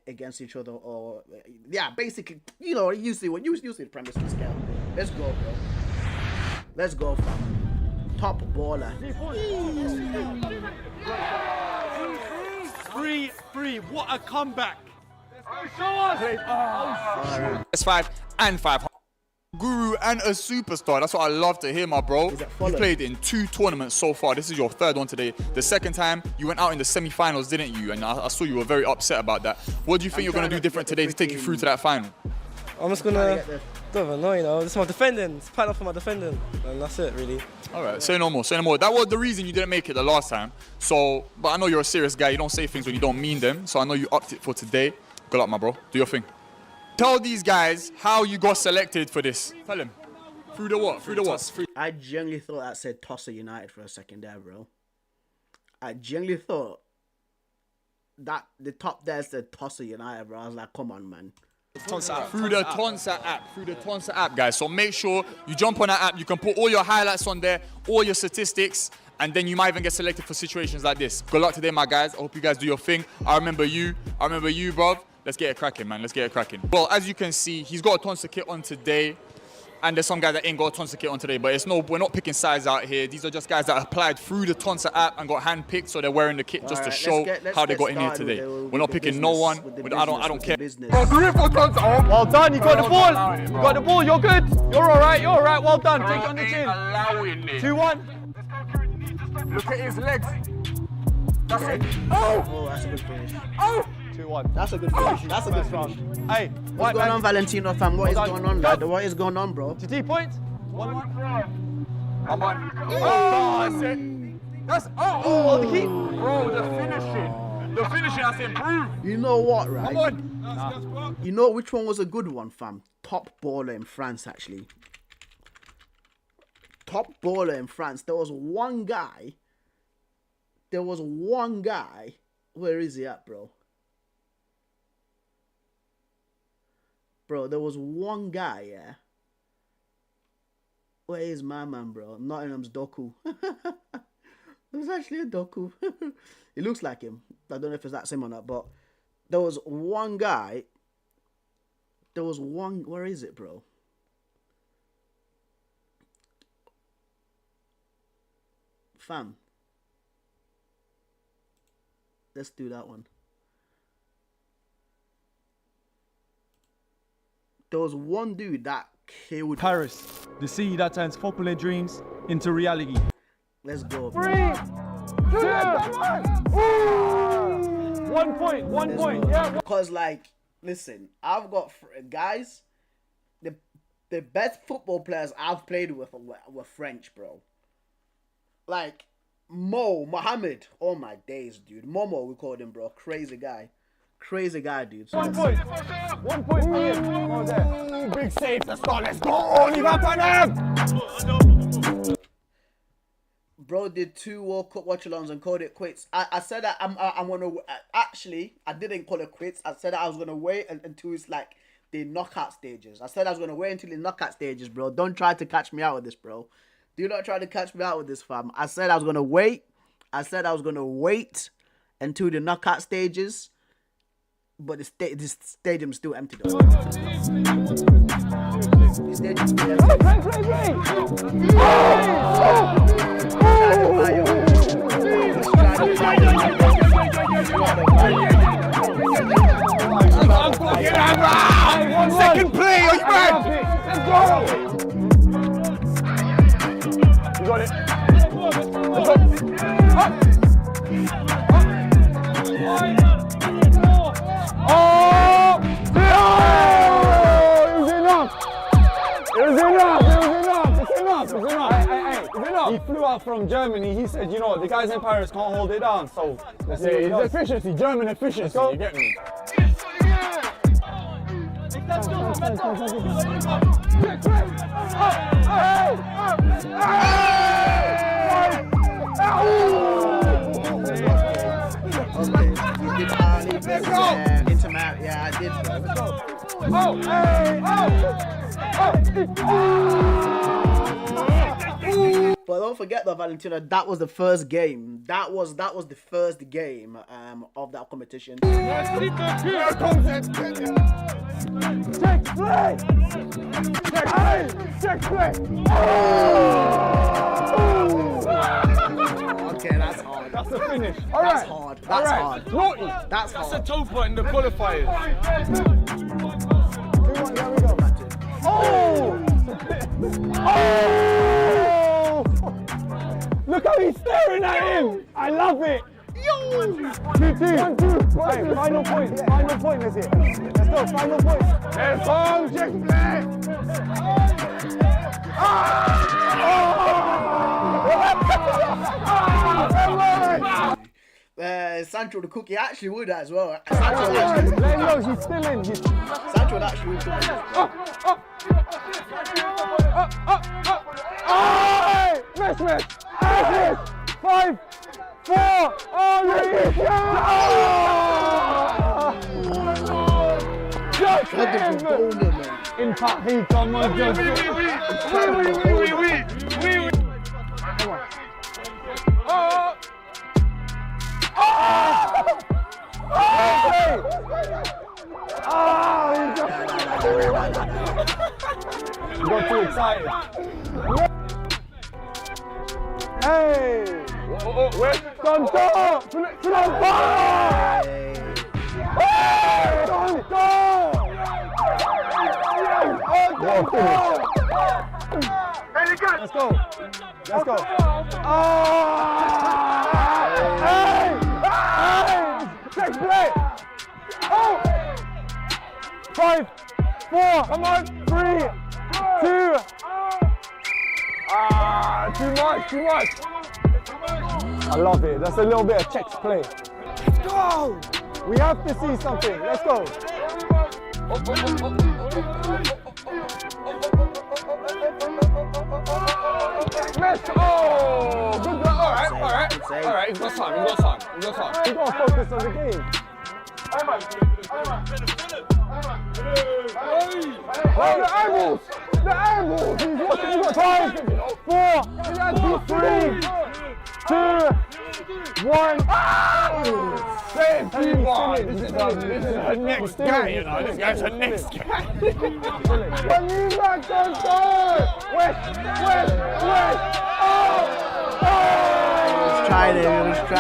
against each other, or yeah, basically, you know, you see the premise and scale. Let's go, bro. Let's go, fam. Top baller. 3-3. What a comeback. S5 and 5. Guru and a superstar. That's what I love to hear, my bro. You played in 2 tournaments so far. This is your 3rd one today. The 2nd time, you went out in the semi-finals, didn't you? And I saw you were very upset about that. What do you think you're going to do different today to take you through to that final? I'm just going to, don't even know, you know, this is my defending. It's part of my defending. And that's it, really. All right, say no more. That was the reason you didn't make it the last time. So, but I know you're a serious guy. You don't say things when you don't mean them. So I know you upped it for today. Good luck, my bro. Do your thing. Tell these guys how you got selected for this. Tell them. Through the what? Through the what? I genuinely thought that said Tosser United for a second there, bro. I genuinely thought that the top there said Tosser United, bro. I was like, come on, man. Through the Tonsa app, guys. So make sure you jump on that app. You can put all your highlights on there, all your statistics, and then you might even get selected for situations like this. Good luck today, my guys. I hope you guys do your thing. I remember you, bro. Let's get it cracking, man. Let's get it cracking. Well, as you can see, he's got a Tonsa kit on today. And there's some guys that ain't got a Tonsa kit on today, but we're not picking sides out here. These are just guys that applied through the Tonsa app and got handpicked, so they're wearing the kit just to show how they got in here today. We're not picking no one. I don't care. Well done, you got the ball. You got the ball, you're good. You're all right, well done. Take it on the chin. 2-1. Look at his legs. That's it. Oh, that's a good finish. Oh! 2-1. That's a good finish. That's a good finish. Hey, What's going on, Valentino fam? What is going on, lad? What is going on, bro? 2 points. 1-1. Come on. Oh, that's it. That's the key. Bro, the finishing has improved. You know what, right? Come on. You know which one was a good one, fam? Top baller in France, actually. Top baller in France. There was one guy. Where is he at, bro? Bro, there was one guy, yeah. Where is my man, bro? Nottingham's Doku. It was actually a Doku. It looks like him. I don't know if it's that same or not, but there was one guy. Where is it, bro? Fam. Let's do that one. There was one dude that killed Paris, the city that turns popular dreams into reality. Let's go. 3, 2, 1 point. 1 point. Yeah. Because, like, listen, I've got guys. The best football players I've played with were French, bro. Like Mohammed. Oh my days, dude. Momo, we called him, bro. Crazy guy, dude. 1 point. 1 point for you. Oh, there. Big save. Let's go. Bro did 2 World Cup watch-alongs and called it quits. I said that I'm gonna actually I didn't call it quits. I said that I was gonna wait until it's like the knockout stages. I said I was gonna wait until the knockout stages, bro. Don't try to catch me out with this, bro. Do not try to catch me out with this, fam. I said I was gonna wait. I said I was gonna wait until the knockout stages. But this stadium's still empty though. The stadium's still empty. Second play, are you back? Let's go! You got it. Let's go. Up. Oh! It was enough. It's enough. He flew out from Germany. He said, you know, the guys in Paris can't hold it down. So let's see. It's efficiency, German efficiency. You get me? Yeah, I did. But don't forget though, Valentina, that was the first game. That was the first game of that competition. Check play! Check play! Okay, that's hard. That's the finish. That's hard. That's hard. That's a toe point in the qualifiers. Oh! Look how he's staring at him! I love it! 2-2. 1-2. Hey, final point. Final point, is it? Let's go, final point. Let's go, check play! Sancho the cook. He actually would as well. Let him know he's still in. Sancho would actually would cook. Miss. 5, 4. Oh, just in Paris, come on, just oui. Come on. You got too excited. Hey! Where? Tonto! Tonto! Hey! Tonto! Let's go. Hey! Next play! Oh! 5, 4, come on! 3, 2. Too much. I love it. That's a little bit of checks play. Let's go! We have to see something. Let's go. Let's go! Good job. All right. He's got time. You got to focus on the game. Oh, the eyeballs! He's watching. 5, 4, 3, 2, 1. Same team. This is her next guy, you know. This guy's her next guy. When you back on third! West! Let's try it. He's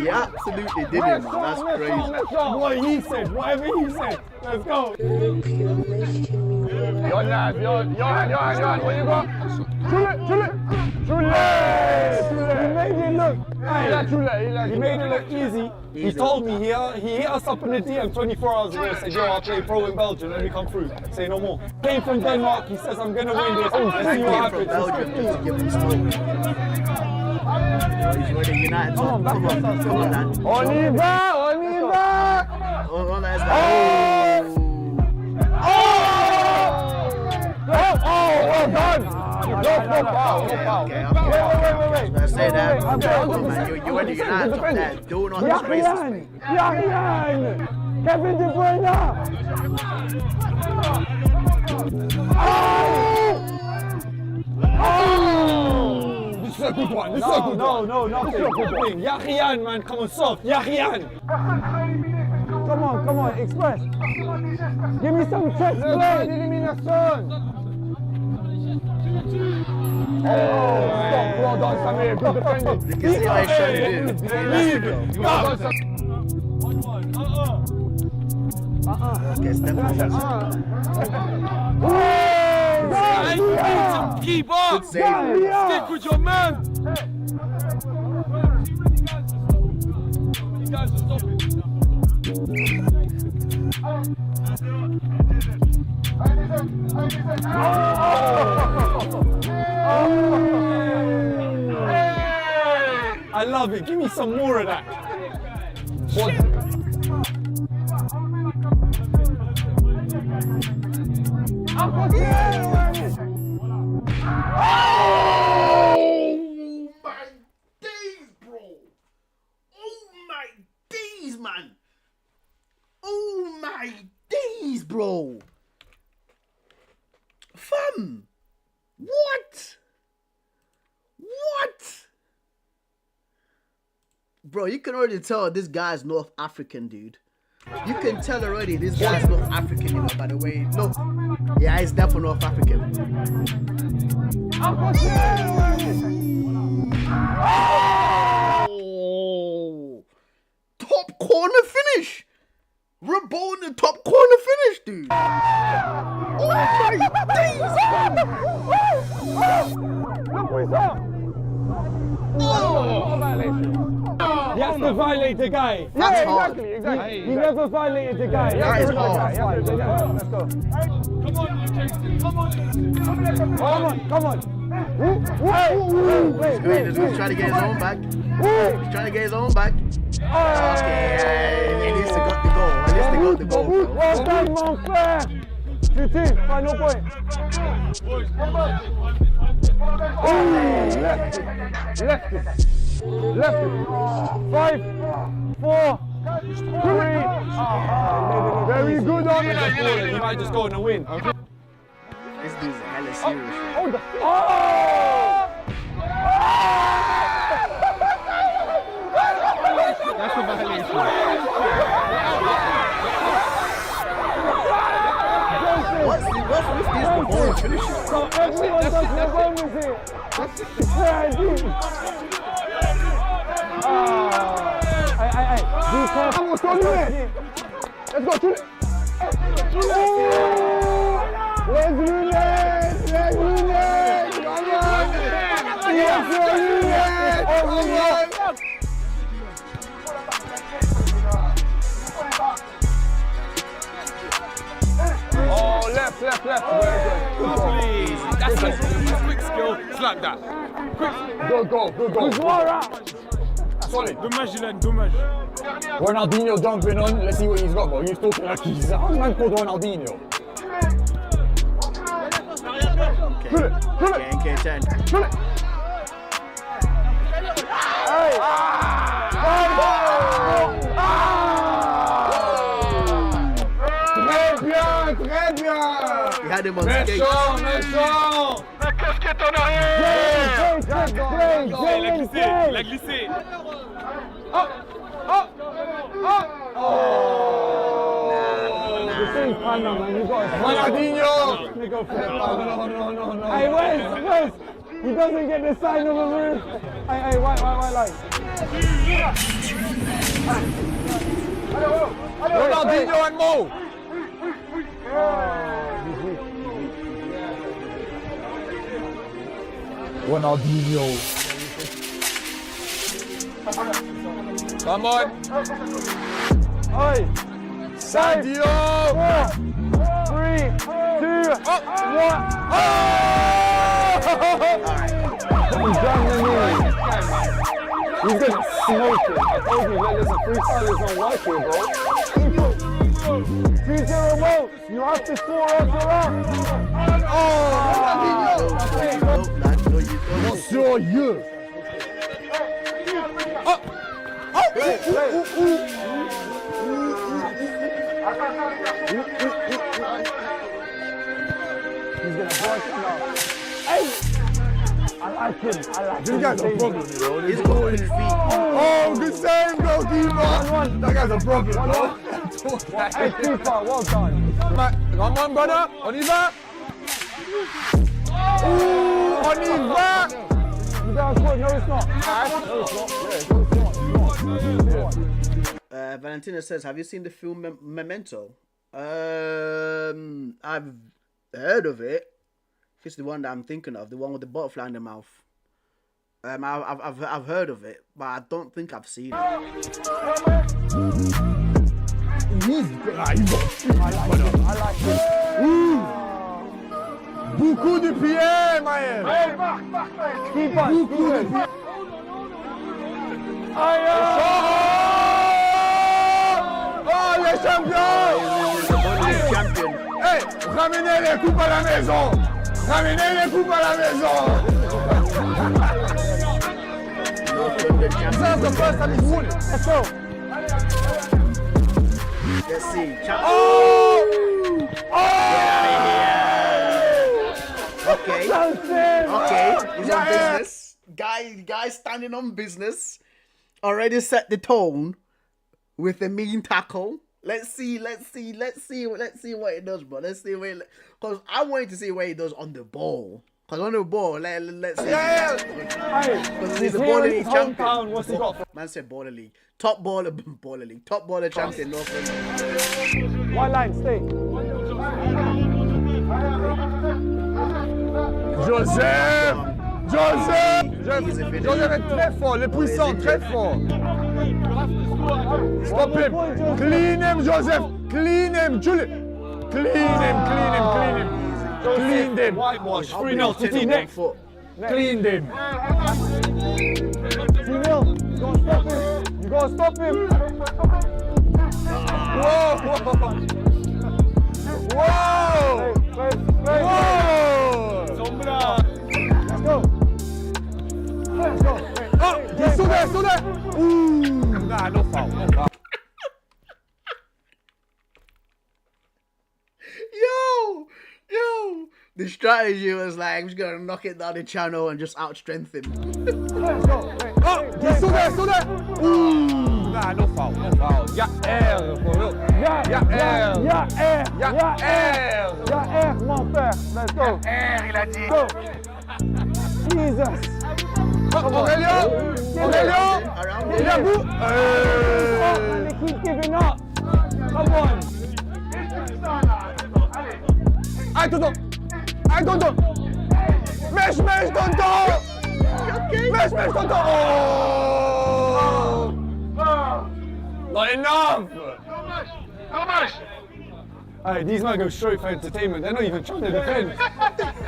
He absolutely did it, man. That's crazy. What he said, whatever he said. Let's go. Johan, what you got? True. He made it look. He made it look easy. He told me he hit us up in the DM 24 hours ago and said, yo, I'll play pro in Belgium, let me come through. Say no more. Came from Denmark, he says I'm gonna win this. Let's see what happens. Belgium just to give him smoke. He's ready, United. Come on, man. On y va! Well done! No foul. Wait. I say that. You went to United from that. Do not disgrace us. Yarian! Kevin De Bruyne! This is a good one. No, nothing. Yarian, man, come on, soft. Yarian! Come on, express. Give me some checks, elimination. Oh, stop, well done, Samir. Good defending. You can see what he's trying to do. Leave it. Well done, Okay, step Samir. Keep up! Good save. Stick with your man! You guys are stopping. I love it. Give me some more of that. Oh my days, bro. Fam. What? Bro, you can already tell this guy's North African, dude. You can tell already this guy's North African, you know, by the way. Look. Yeah, he's definitely North African. Oh. Top corner finish. Rabona top corner finish, Look where he's at. Oh, violation. He has to violate the guy. That's Yeah, hard. exactly. He never violated the guy. That is hard. Let's go. Come on. He's trying to get his own back. He's trying to get his own back. Okay, at least they got the goal. At least they got the goal. Well done, mon frère. 2-2, final point. Left it. 5, 4, 3. Very good on it. He might just go and win. This dude's hella serious. That's a violation. What's with these ball finishes? So everyone does the bonus here. Be careful. Let's go, Chile. Les lunettes. Oh, left. That's a quick skill. Slap that. Good goal. Solid. Dommage, Dylan, dommage. Ronaldinho jumping on. Let's see what he's got, bro. He's talking like he's a man called Ronaldinho. NK10. Très bien. He had him on skate. Méchant. Qu'est-ce qui est en arrière? Il a glissé. Ronaldinho. No. Hey, Wes. He doesn't get the sign of a move. Hey, white line. Ronaldinho and Mo. Ronaldinho. Come on. Hey. Sadio. 4, 3, 2, 1. He's done the knee. He's gonna smoke it. I told you, there's a freestylers on watch here, bro. 2-0 Mo. You have to score on your own. Monsieur you. He's gonna block it now. Hey! I like him. This guy's a problem, you know. He's going his feet. Oh, good save, goalkeeper. That guy's a problem, bro. Hey, keeper, well done. Come on, brother. On y va. On y va. You guys scored. No, it's not. Valentina says, have you seen the film Memento? I've heard of it. If it's the one that I'm thinking of, the one with the butterfly in the mouth. I've heard of it, but I don't think I've seen it. I like it. Beaucoup de pieds, man. Keep on. Oh, les champions! Hey, ramenez les coupes à la maison! Ramenez les coupes à la maison! That's the first time he's won it. Let's go. Let's see. Oh! Okay. He's on business. Guy standing on business. Already set the tone with the mean tackle. Let's see what it does, bro. Let's see where, because I wanted to see what it does on the ball. Because on the ball, let's see. Because he's a baller league champion. What's he got? Man said baller league. Top baller league. Top baller champion. North London. One line, stay. Joseph! Joseph! Joseph est très fort, le puissant, très fort. Stop him! Clean him, Joseph! Clean him! Clean him! Clean him! Clean him! Clean him! Whitewash! 3-0, City next! Cleaned him! 2-0! You gotta stop him! Whoa! Whoa! Whoa! Sombra! Let's go! Let's go! Oh! He's still there! Still there! Ooh! Nah, no foul. No foul. Yo! The strategy was like, I'm just gonna knock it down the channel and just outstrength him. Let's go! Oh! He's still there! Still there! Ooh! Nah, no foul. No foul. Y'a air, for real. Y'a air! Y'a air! Y'a air! Y'a air, mon père! Let's go! Air, il a dit. Go! Jesus! Aurélio! Aurélio! Il est à bout! Oh, and they keep giving up! Come on! Aïe, Tonton! Aïe, Tonton! Mèche, Tonton! Mèche, Tonton! Oh! Not enough! Dommage. Hey, these men go straight for entertainment. They're not even trying to defend.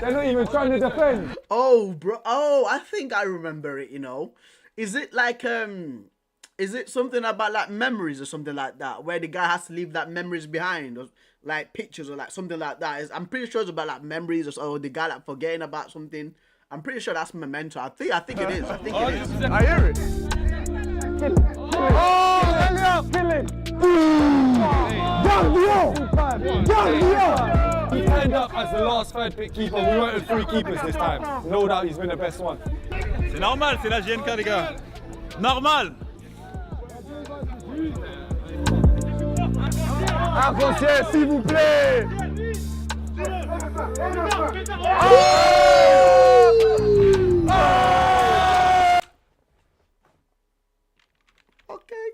They're not even trying to defend. Oh, bro. Oh, I think I remember it, you know. Is it like, is it something about like memories or something like that? Where the guy has to leave like memories behind or like pictures or like something like that? I'm pretty sure it's about like memories or the guy like forgetting about something. I'm pretty sure that's Memento. I think it is. I think it is. I hear it. Kill him. Oh, kill him. Gardien! He turned up as the last third pick keeper. We wanted 3 keepers this time. No doubt he's been the best one. C'est normal, c'est la GNK, les gars. Normal. Inconscient, s'il vous plaît. Okay.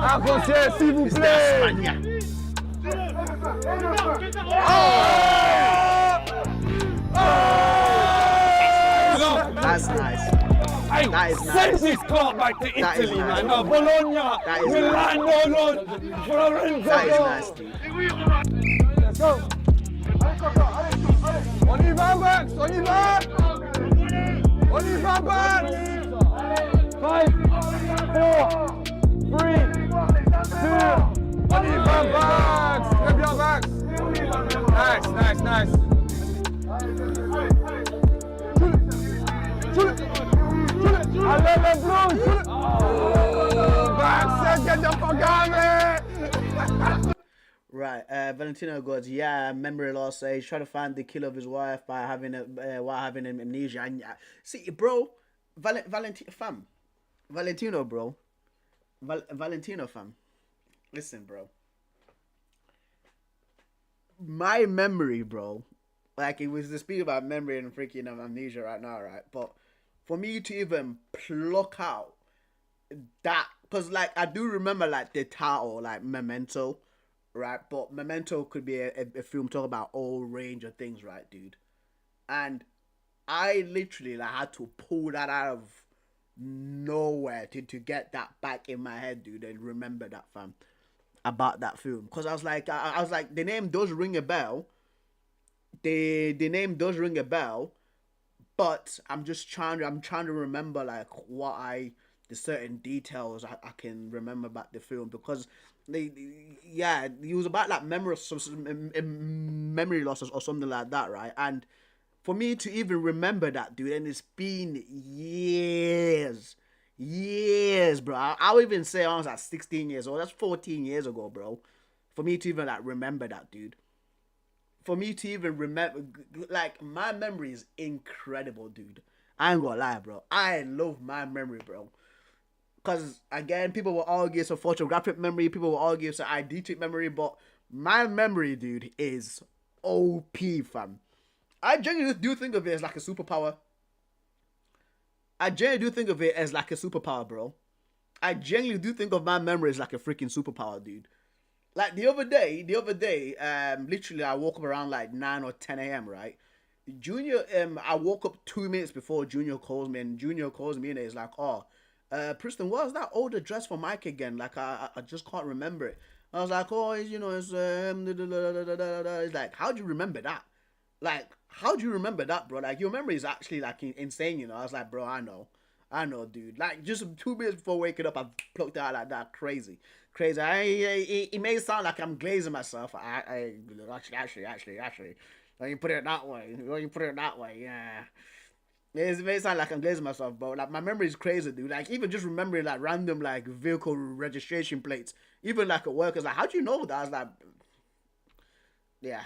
Inconscient, s'il vous plaît. That's nice. Hey, That is send nice. this clock back to That is Italy, nice. man. No, Bologna, That is Milan, no, Florence. That is nice, dude. Let's go. On y va, Max. On y va. On y va, Max. 5, 4, 3, 2. On y va, Max. Très bien, Max. Nice. Allez, les Blues. Oh, Max, get the fuck out of here. Right, Valentino goes, yeah, memory loss. He's trying to find the killer of his wife by having while having amnesia. And see, bro, Valentino, bro, Valentino, fam. Listen, bro. My memory, bro, like it was to speak about memory and freaking amnesia right now, right? But for me to even pluck out that, because like I do remember like the title, like Memento. Right, but Memento could be a film talking about a whole range of things, right, dude? And I literally like had to pull that out of nowhere to get that back in my head, dude, and remember that, fam, about that film. Because I was like, the name does ring a bell. The name does ring a bell, but I'm trying to remember like the certain details I can remember about the film, because it was about like memory loss or something like that, right? And for me to even remember that, dude, and it's been years, bro. I'll even say I was like 16 years old. That's 14 years ago, bro. For me to even like remember that, dude. For me to even remember, like, my memory is incredible, dude. I ain't gonna lie, bro. I love my memory, bro. Because, again, people will argue it's a photographic memory. People will argue it's an eidetic memory. But my memory, dude, is OP, fam. I genuinely do think of it as like a superpower. Bro. I genuinely do think of my memory as like a freaking superpower, dude. Like, the other day, literally, I woke up around like 9 or 10 a.m., right? Junior, I woke up 2 minutes before Junior calls me, and Junior calls me and it's like, oh, Preston, what was that old address for Mike again? Like, I just can't remember it. I was like, oh, it's, it's like, how do you remember that? Like, how do you remember that, bro? Like, your memory is actually, like, insane, you know? I was like, bro, I know, dude. Like, just 2 minutes before waking up, I plucked out like that. Crazy. It may sound like I'm glazing myself. Actually. When you put it that way, yeah. It may sound like I'm glazing myself, but like my memory is crazy, dude. Like even just remembering like random like vehicle registration plates, even like at work, is like, how do you know that? I was like, yeah.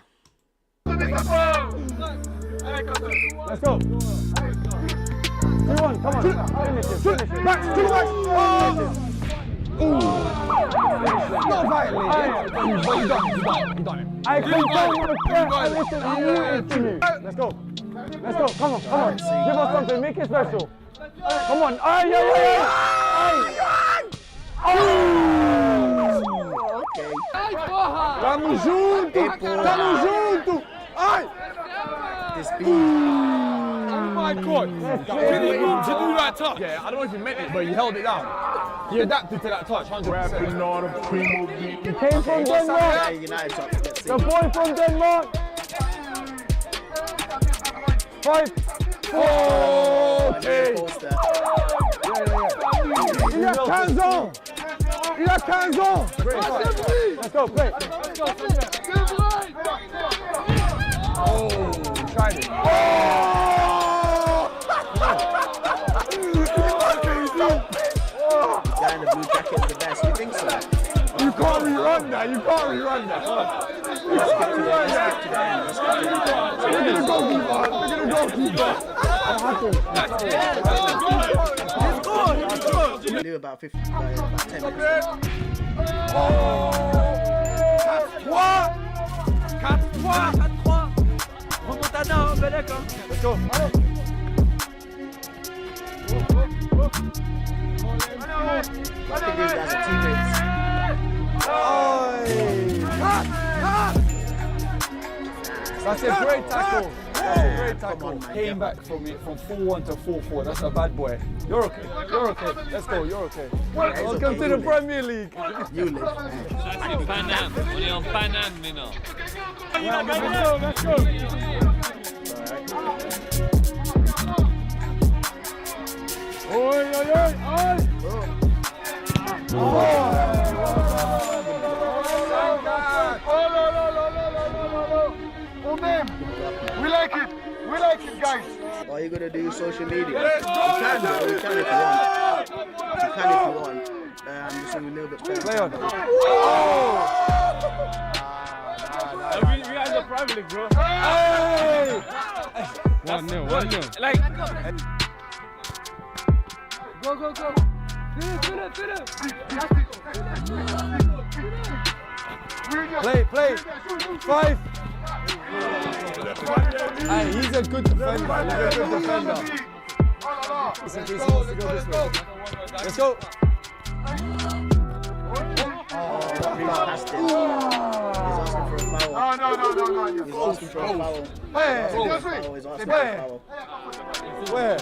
Let's go. 2-1, come on. Finish it. Max, 2 Max. Oh! Not violently. You done it. I confirm with the listen, I'm waiting for you. Let's go. Come on. Give us something, make it special. Come on. Ay. Okay. Tamo junto. Ai! This beat. Oh my God! Did he mean to do that touch? Yeah, I don't know if he meant it, but he held it down. He adapted to that touch, 100%. He came from Denmark. The boy from Denmark. 5, 4. Okay. Il a 15 ans. Let's go, play. Oh, tried it. Oh! The guy in the blue jacket is the best. You think so? You can't rerun that. Let's get to the end. Look at the goalkeeper. We'll do about 10 minutes. Oh! 4-3. Remontada, Belek. Let's go. I think these guys are teammates. That's a great tackle. Came back from it from 4-1 to 4-4. That's a bad boy. You're okay. Let's go. You're okay. Welcome to the Premier League. You live. Paname. On est en Paname maintenant. Let's go. Oi. We like it, guys. All you gonna do is social media. You can if you want. I'm just saying a little bit better. Play on. We had the Premier League, bro. Hey! 1-0. Like. Go. Play. 5. Hey, he's a good defender. Listen, he wants to go this way. Let's go. He's asking for a foul. No. He's asking for a foul. Hey. He's asking for a foul. Where?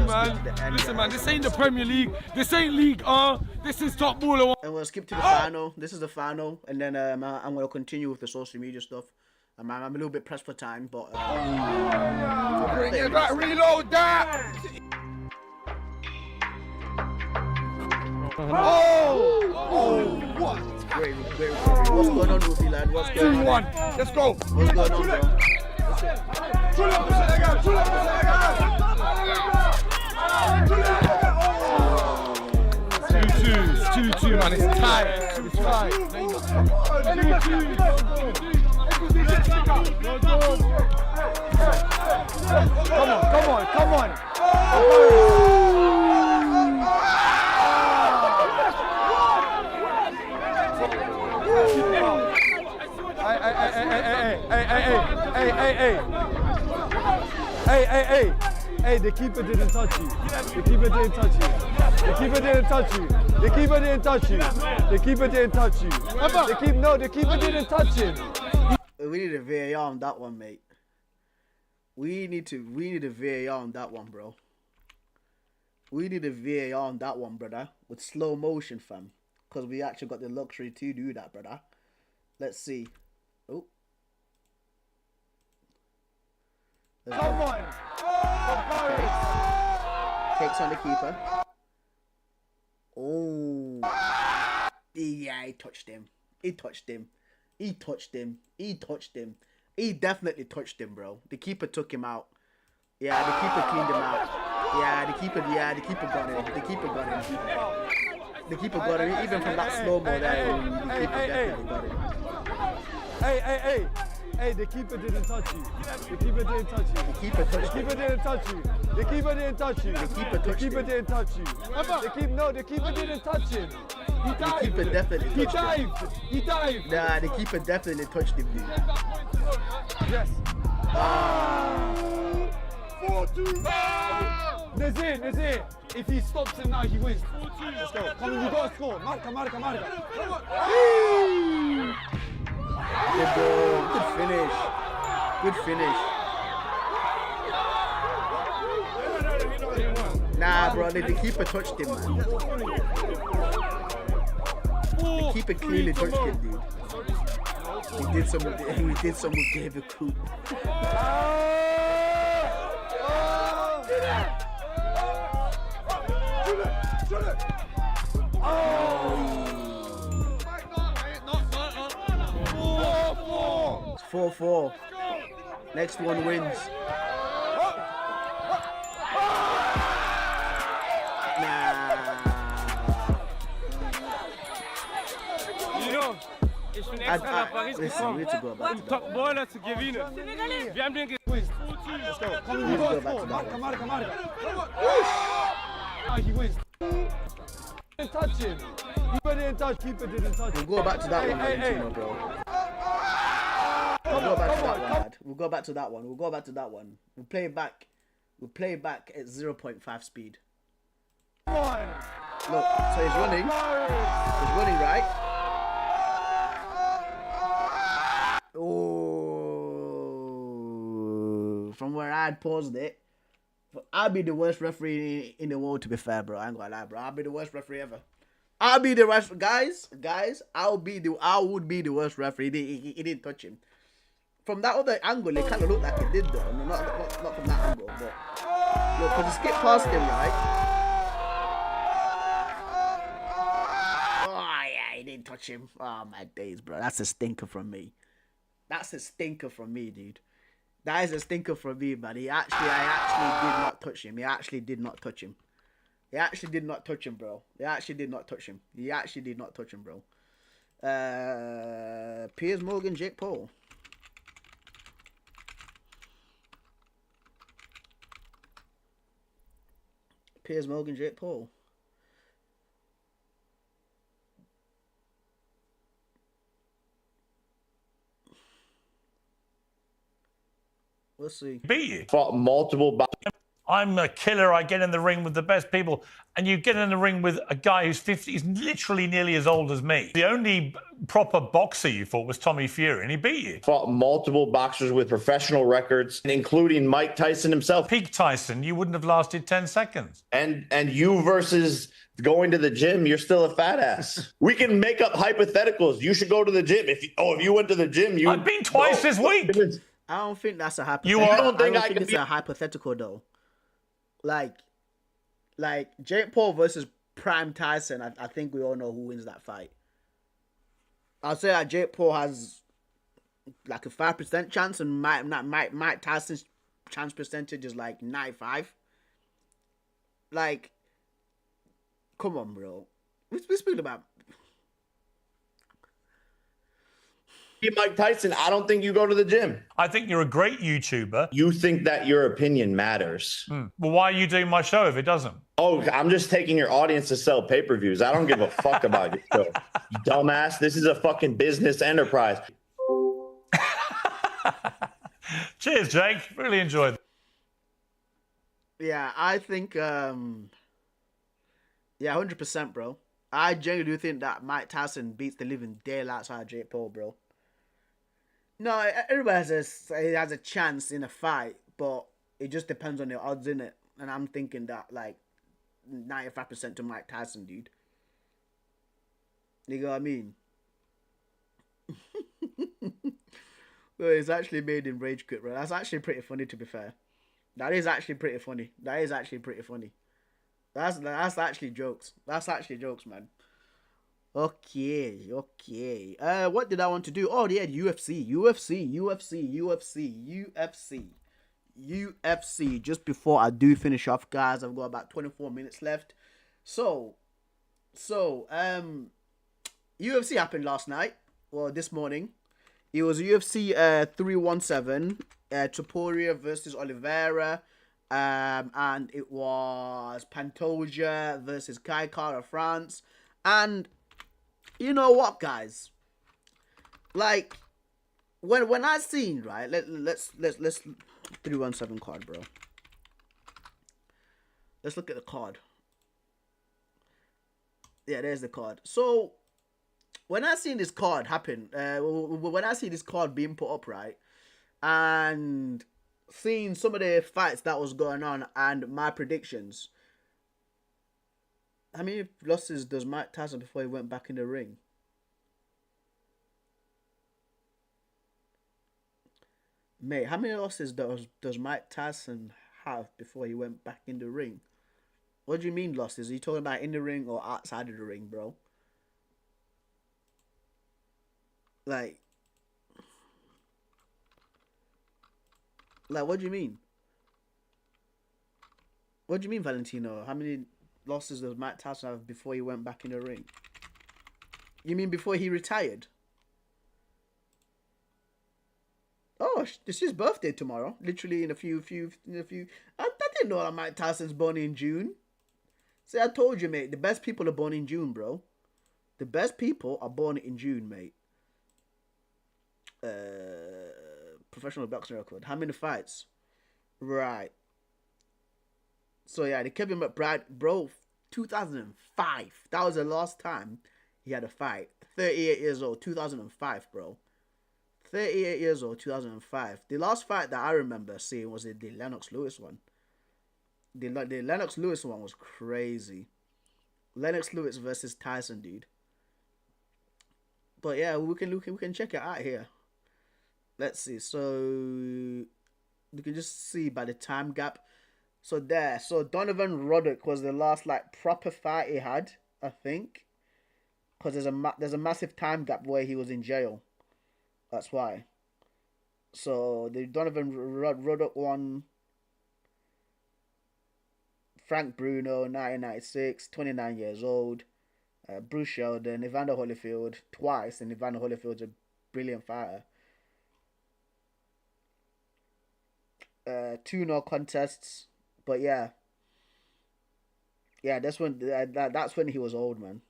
Man. Listen, man, this ain't the Premier League. This ain't League R. This is top baller. And we'll skip to the final. This is the final, and then I'm going to continue with the social media stuff. I'm a little bit pressed for time, but Bring it back, reload that. what? Great. What's going on, Ruby lad? What's going on? 2-1. Let's go. What's going on, bro? 2-2, man. It's tight. Come on. Hey, the keeper didn't touch you. The keeper didn't touch you. The keeper didn't touch you. The keeper didn't touch you. The keeper didn't touch him. We need a VAR on that one, mate. We need a VAR on that one, bro. We need a VAR on that one, brother. With slow motion, fam. Because we actually got the luxury to do that, brother. Let's see. Oh. Come on. Okay. Takes on the keeper. Oh. Yeah, he touched him. He touched him. He touched him. He touched him. He definitely touched him, bro. The keeper took him out. Yeah, the keeper cleaned him out. Yeah, the keeper got him. The keeper got him. The keeper got him. Even from that slow-mo there, the keeper definitely got him. Hey, the keeper didn't touch you. The keeper didn't touch you. The keeper touched him. The keeper didn't touch you. The keeper didn't touch you. The keeper touched him. Didn't touch you. The keeper didn't touch him. He dived. The keeper definitely touched him. He dived. Nah, the keeper definitely touched him, dude. Yes. 4-2. Nazir. If he stops him now, he wins. Let's go. Come on, you gotta score. Marca. Good goal. Good finish. Good finish. Nah, bro, the keeper touched him, man. The keeper clearly touched him, dude. He did some with David Coop. It's 4-4. Next one wins. Listen, we need to go back to that one. Let's go. Come on, We you need to gotta go back score. to that one. Marca. He wins. Didn't touch him. Keeper didn't touch. We'll go back to that one, Valentino, bro. We'll go back to that one, lad. We'll go back to that one. We'll play it back at 0.5 speed. Come on. Look, so he's running. He's running, right? Oh, from where I'd paused it. I'll be the worst referee in the world, to be fair, bro. I ain't gonna lie, bro. I'll be the worst referee ever. I'll be the worst, guys. I would be the worst referee. He didn't touch him. From that other angle, it kind of looked like it did, though. No, not from that angle, but look, because he skipped past him, right? Oh yeah, he didn't touch him. Oh my days, bro. That's a stinker from me. That's a stinker from me, dude. That is a stinker from me, man. I actually did not touch him. He actually did not touch him, bro. Piers Morgan, Jake Paul. Piers Morgan, Jake Paul. We'll see. Beat you. Fought multiple. I'm a killer. I get in the ring with the best people. And you get in the ring with a guy who's 50, he's literally nearly as old as me. The only proper boxer you fought was Tommy Fury, and he beat you. Fought multiple boxers with professional records, including Mike Tyson himself. Peak Tyson, you wouldn't have lasted 10 seconds. And you versus going to the gym, you're still a fat ass. We can make up hypotheticals. You should go to the gym. If you went to the gym, I've been twice this week. I don't think that's a hypothetical. I don't think it's a hypothetical though. Like Jake Paul versus Prime Tyson. I think we all know who wins that fight. I'll say that Jake Paul has like a 5% chance, and Mike Tyson's chance percentage is like 95. Like, come on, bro. We're speaking about. Mike Tyson, I don't think you go to the gym. I think you're a great YouTuber. You think that your opinion matters. Well, why are you doing my show if it doesn't? Oh, I'm just taking your audience to sell pay-per-views. I don't give a fuck about your show. You dumbass. This is a fucking business enterprise. Cheers, Jake. Really enjoyed it. Yeah, I think Yeah, 100%, bro. I genuinely do think that Mike Tyson beats the living daylights out of Jake Paul, bro. No, everybody has a chance in a fight, but it just depends on the odds, innit? And I'm thinking that, like, 95% to Mike Tyson, dude. You know what I mean? Well, it's actually made in rage quit, bro. That's actually pretty funny, to be fair. That is actually pretty funny. That is actually pretty funny. That's actually jokes. That's actually jokes, man. Okay, okay. What did I want to do? Oh, yeah, UFC. Just before I do finish off, guys, I've got about 24 minutes left. So, UFC happened last night. Well, this morning. It was UFC 317, Topuria versus Oliveira, and it was Pantoja versus Kai Kara France. And you know what, guys? Like when I seen, right, let's 317 card, bro. Let's look at the card. Yeah, there's the card. So when I seen this card happen, when I see this card being put up, right, and seeing some of the fights that was going on and my predictions, how many losses does Mike Tyson before he went back in the ring? Mate, how many losses does Mike Tyson have before he went back in the ring? What do you mean losses? Are you talking about in the ring or outside of the ring, bro? Like, what do you mean? What do you mean, Valentino? How many losses does Mike Tyson have before he went back in the ring? You mean before he retired? Oh, it's his birthday tomorrow. Literally in a few. I didn't know that Mike Tyson's born in June. See, I told you, mate. The best people are born in June, bro. The best people are born in June, mate. Professional boxing record. How many fights? Right. So yeah, the Kevin McBride, bro, 2005. That was the last time he had a fight. 38 years old, 2005, bro. 38 years old, 2005. The last fight that I remember seeing was the Lennox Lewis one. The Lennox Lewis one was crazy. Lennox Lewis versus Tyson, dude. But yeah, we can check it out here. Let's see. So you can just see by the time gap. So Donovan Roddick was the last like proper fight he had, I think, because there's a massive time gap where he was in jail. That's why. So the Donovan Roddick one. Frank Bruno, 1996, 29 years old. Bruce Sheldon, Evander Holyfield twice, and Evander Holyfield's a brilliant fighter. 2 no contests, but yeah, that's when he was old, man.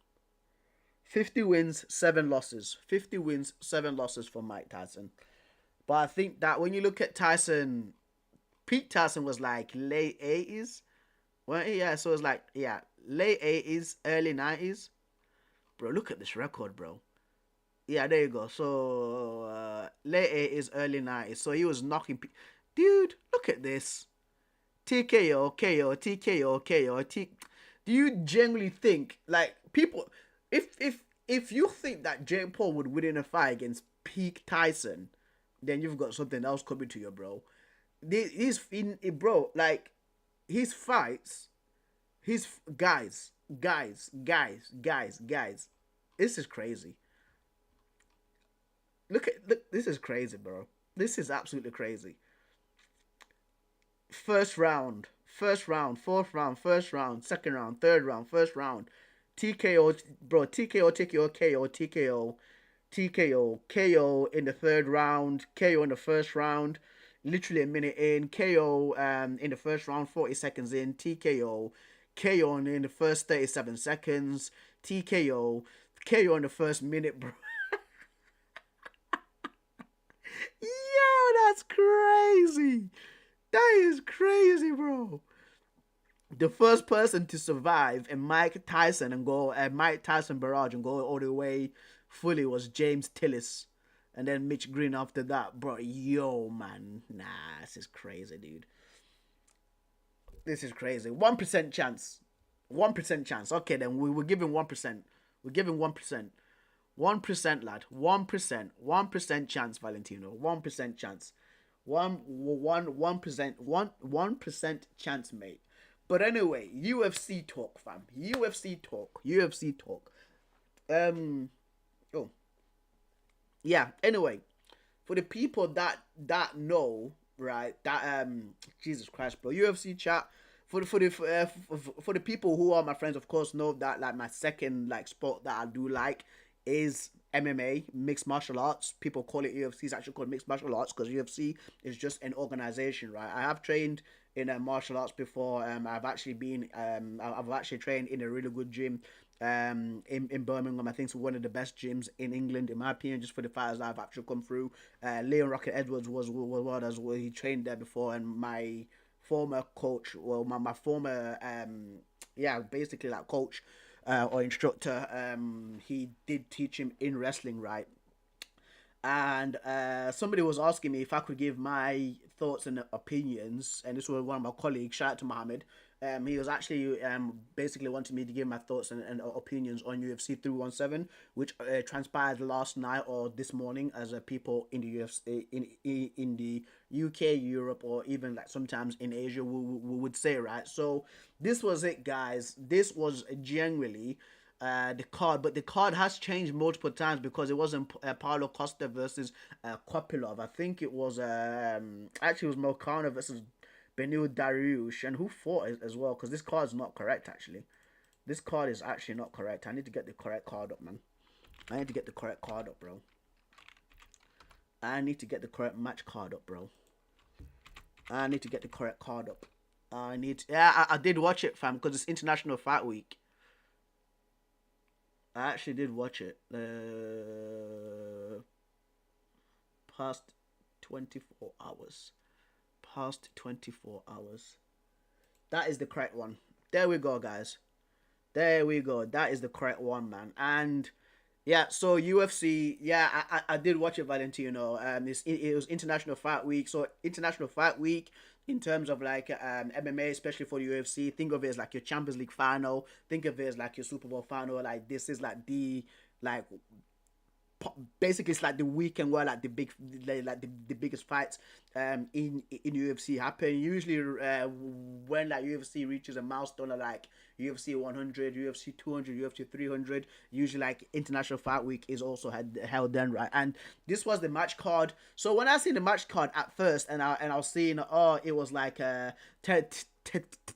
50 wins, 7 losses. 50 wins, 7 losses for Mike Tyson. But I think that when you look at Tyson, peak Tyson was like late 80s. Well, yeah, so it's like, yeah, late 80s, early 90s. Bro, look at this record, bro. Yeah, there you go. So, late 80s, early 90s. So he was knocking... Dude, look at this. TKO, KO, TKO, KO, Do you genuinely think, like, people... If you think that Jake Paul would win in a fight against peak Tyson, then you've got something else coming to you, bro. Bro, like... His fights, guys. This is crazy. Look, this is crazy, bro. This is absolutely crazy. First round, fourth round, first round, second round, third round, first round. TKO, bro, TKO, KO in the third round, KO in the first round. Literally a minute in, KO in the first round, 40 seconds in, TKO, KO in the first 37 seconds, TKO, KO in the first minute, bro. Yo, that's crazy. That is crazy, bro. the first person to survive a Mike Tyson barrage and go all the way fully was James Tillis, and then Mitch Green after that, bro. Yo, man, nah, this is crazy, dude. This is crazy. 1% chance. 1% chance. Okay, then we're giving 1%. We're giving 1%. 1%, lad. 1%. 1% chance, Valentino. 1% chance. 1% chance, mate. But anyway, UFC talk, fam. UFC talk. Oh. Yeah, anyway. For the people that know, right, that Jesus Christ, bro. UFC chat. For the people who are my friends, of course, know that like my second like sport that I do like is MMA, mixed martial arts. People call it UFC. It's actually called mixed martial arts because UFC is just an organization, right? I have trained in martial arts before. I've actually trained in a really good gym in Birmingham. I think it's one of the best gyms in England, in my opinion, just for the fighters that have actually come through. Leon Rocket Edwards was one as well. He trained there before, and my former coach, well, my former basically like coach or instructor, he did teach him in wrestling, right? And somebody was asking me if I could give my thoughts and opinions, and this was one of my colleagues. Shout out to Mohammed. He was actually basically wanting me to give my thoughts and opinions on UFC 317, which transpired last night or this morning, as people in the UFC in the UK, Europe, or even like sometimes in Asia we would say, right? So this was it, guys. This was genuinely the card, but the card has changed multiple times because it wasn't Paulo Costa versus Kopilov. I think it was actually it was Moicano versus Benil Dariush, and who fought it as well, because this card is not correct. Actually, this card is actually not correct. I need to get the correct card up, man. I need to get the correct card up, bro. I need to get the correct match card up, bro. I need to get the correct card up. I did watch it, fam, because it's International Fight Week. I actually did watch it. Past 24 hours. Past 24 hours. That is the correct one. There we go, guys. There we go. That is the correct one, man. And yeah, so UFC, yeah, I did watch it, Valentino. It was International Fight Week. So International Fight Week, in terms of like MMA, especially for the UFC, think of it as like your Champions League final. Think of it as like your Super Bowl final. Like this is like basically it's like the weekend where like the biggest fights in UFC happen. Usually when like UFC reaches a milestone of like UFC 100, UFC 200, UFC 300, usually like International Fight Week is also held then, right? And this was the match card. So when I seen the match card at first, and I was seeing it was like Terrence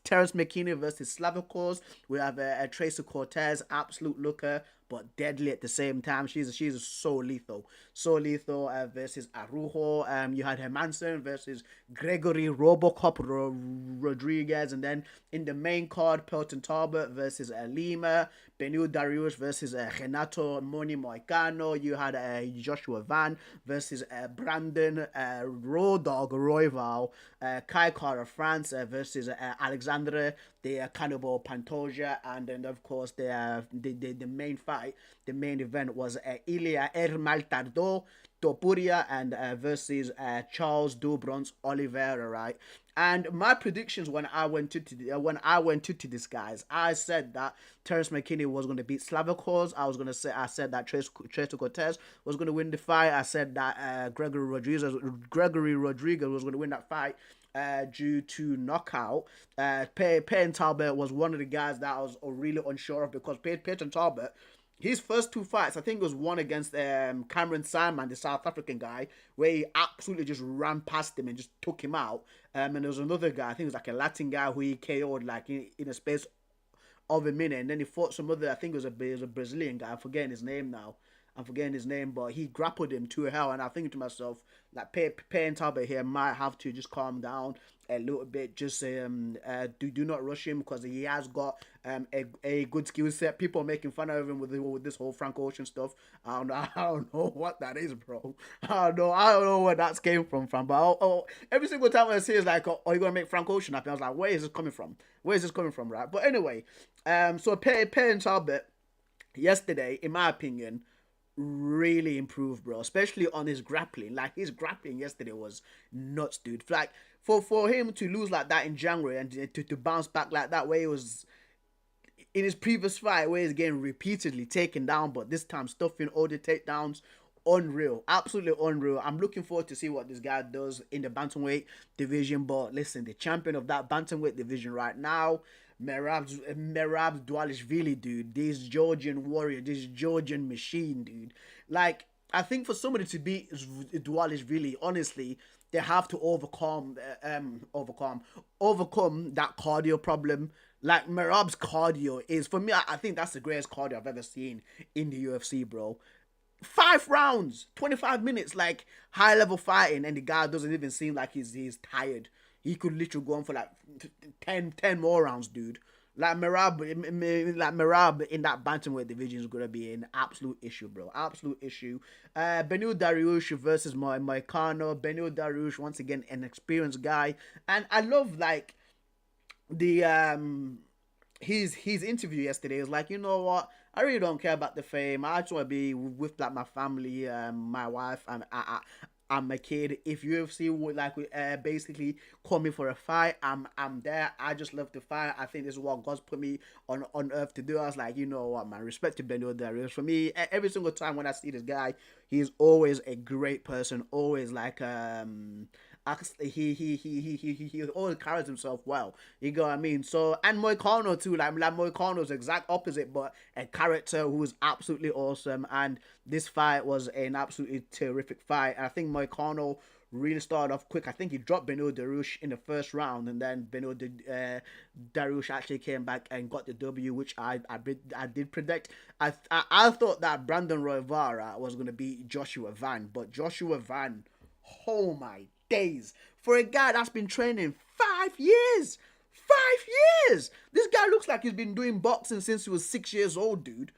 McKinney versus Slavokos. We have Tracer Cortez, absolute looker, but deadly at the same time. She's so lethal. Versus Arujo. You had Hermanson versus Gregory Robocop Rodriguez. And then in the main card, Pelton Talbot versus Lima. Benil Dariush versus Renato Moni Moicano. You had Joshua Van versus Brandon Road Dogg Royval. Kai Kara France versus Alexandre the Cannibal Pantoja. And then of course the main fight, the main event was Ilya Ermaltardo Topuria and versus Charles Dobrons Oliveira, right? And my predictions when I went into this, guys, I said that Terrence McKinney was going to beat Slavokos. I said that Tracer Cortez was going to win the fight. I said that Gregory Rodriguez was going to win that fight due to knockout. Peyton Talbot was one of the guys that I was really unsure of, because Peyton Talbot, his first two fights, I think it was one against Cameron Simon, the South African guy, where he absolutely just ran past him and just took him out. And there was another guy, I think it was like a Latin guy, who he KO'd like in a space of a minute. And then he fought some other, I think it was a Brazilian guy. I'm forgetting his name now. But he grappled him to hell. And I think to myself, like, Payne Talbot here might have to just calm down a little bit. Just do not rush him because he has got a good skill set. People are making fun of him with this whole Frank Ocean stuff. I don't know what that is, bro. I don't know where that came from, fam. But every single time I see it's like, oh, are you gonna make Frank Ocean happy? I was like, where is this coming from? Where is this coming from, right? But anyway, so Payne Talbot yesterday, in my opinion, really improved, bro. Especially on his grappling. Like, his grappling yesterday was nuts, dude. Like, for him to lose like that in January and to bounce back like that, where he was in his previous fight, where he's getting repeatedly taken down, but this time stuffing all the takedowns. Unreal, absolutely unreal. I'm looking forward to see what this guy does in the bantamweight division. But listen, the champion of that bantamweight division right now, Merab Dvalishvili, dude. This Georgian warrior, this Georgian machine, dude. Like, I think for somebody to beat Dvalishvili, honestly, they have to overcome that cardio problem. Like, Merab's cardio is, for me, I think that's the greatest cardio I've ever seen in the UFC, bro. 5 rounds, 25 minutes, like high level fighting, and the guy doesn't even seem like he's tired. He could literally go on for like 10 more rounds, dude. Like Merab in that bantamweight division is gonna be an absolute issue, bro. Absolute issue. Beneil Dariush versus Moicano. Beneil Dariush, once again, an experienced guy, and I love like the his interview yesterday. Was like, you know what? I really don't care about the fame. I just want to be with like my family, my wife, and my kid. If UFC would like basically call me for a fight, I'm there. I just love to fight. I think this is what God's put me on earth to do. I was like, you know what, man, respect to Beneil Dariush. For me, every single time when I see this guy, he's always a great person. Always like he always carries himself well. You know what I mean? So, and Moicano too, like Moicano's exact opposite, but a character who is absolutely awesome. And this fight was an absolutely terrific fight. And I think Moicano really started off quick. I think he dropped Beneil Dariush in the first round, and then Beneil Dariush actually came back and got the W, which I did predict. I thought that Brandon Roivara was going to beat Joshua Van, but Joshua Van, oh my days, for a guy that's been training 5 years. 5 years! This guy looks like he's been doing boxing since he was 6 years old, dude.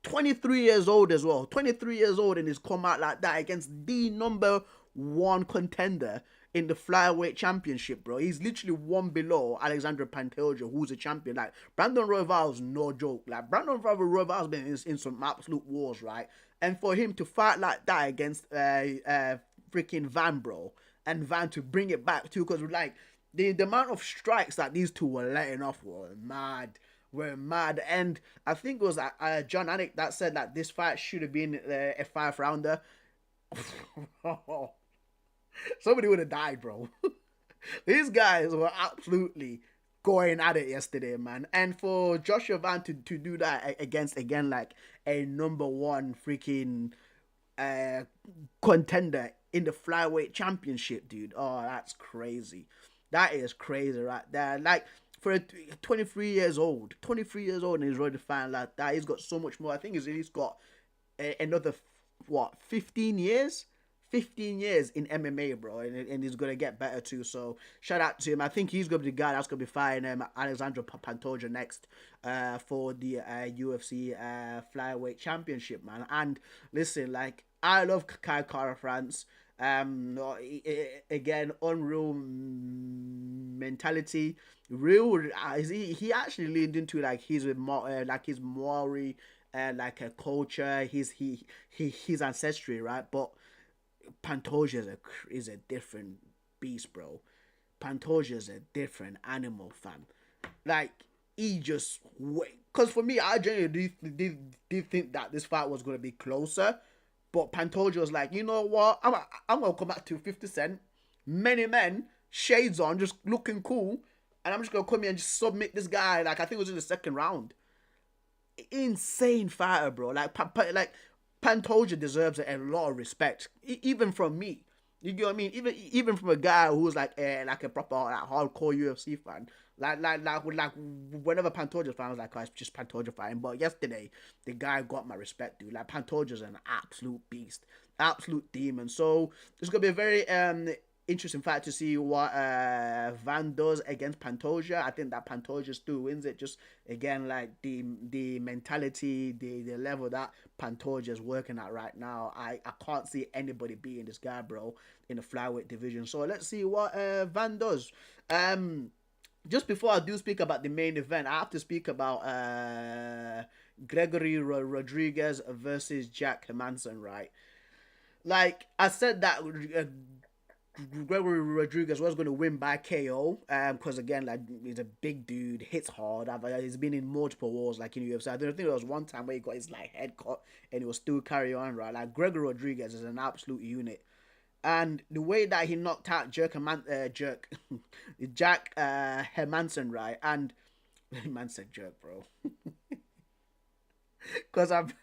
23 years old as well. 23 years old, and he's come out like that against the number 1 contender in the flyweight championship, bro. He's literally one below Alexandre Pantoja, who's a champion. Like, Brandon Royval's no joke. Like, Brandon Royval's been in some absolute wars, right? And for him to fight like that against freaking Van, bro, and Van to bring it back too, because like the amount of strikes that these two were letting off were mad. And I think it was John Anik that said that this fight should have been a 5-rounder. Somebody would have died, bro. These guys were absolutely going at it yesterday, man. And for Joshua Van to do that against, again, like a number 1 freaking contender in the flyweight championship, dude. Oh, that's crazy. That is crazy right there. Like, for 23 years old, and he's ready to fight like that. He's got so much more. I think he's got another, 15 years? 15 years in MMA, bro, and he's going to get better too. So, shout out to him. I think he's going to be the guy that's going to be fighting Alexandre Pantoja next for the UFC flyweight championship, man. And listen, like, I love Kai Kara France. Again, unreal mentality. Real, he actually leaned into like his Maori like a culture, his ancestry, right? But Pantoja is a different beast, bro. Pantoja is a different animal, fam. Like, he just wait. Because for me, I genuinely did think that this fight was going to be closer. But Pantoja was like, you know what? I'm going to come back to 50 Cent. Many men, shades on, just looking cool. And I'm just going to come here and just submit this guy. Like, I think it was in the 2nd round. Insane fighter, bro. Like Pantoja deserves a lot of respect. Even from me. You get what I mean? Even from a guy who's like a proper like, hardcore UFC fan. Like whenever Pantoja's fan, I was like, oh, it's just Pantoja fighting. But yesterday, the guy got my respect, dude. Like, Pantoja's an absolute beast, absolute demon. So it's gonna be a very interesting fight to see what Van does against Pantoja. I think that Pantoja still wins it. Just again, like the mentality, the level that Pantoja is working at right now. I can't see anybody beating this guy, bro, in the flyweight division. So let's see what Van does. Just before I do speak about the main event, I have to speak about Gregory Rodriguez versus Jack Hermansson, right? Like I said that Gregory Rodriguez was going to win by KO, because again, like, he's a big dude, hits hard. He's been in multiple wars, like in UFC. I don't think there was one time where he got his like head cut and he was still carry on, right? Like Gregory Rodriguez is an absolute unit, and the way that he knocked out Jack Hermansson, right? And man said jerk, bro, because I'm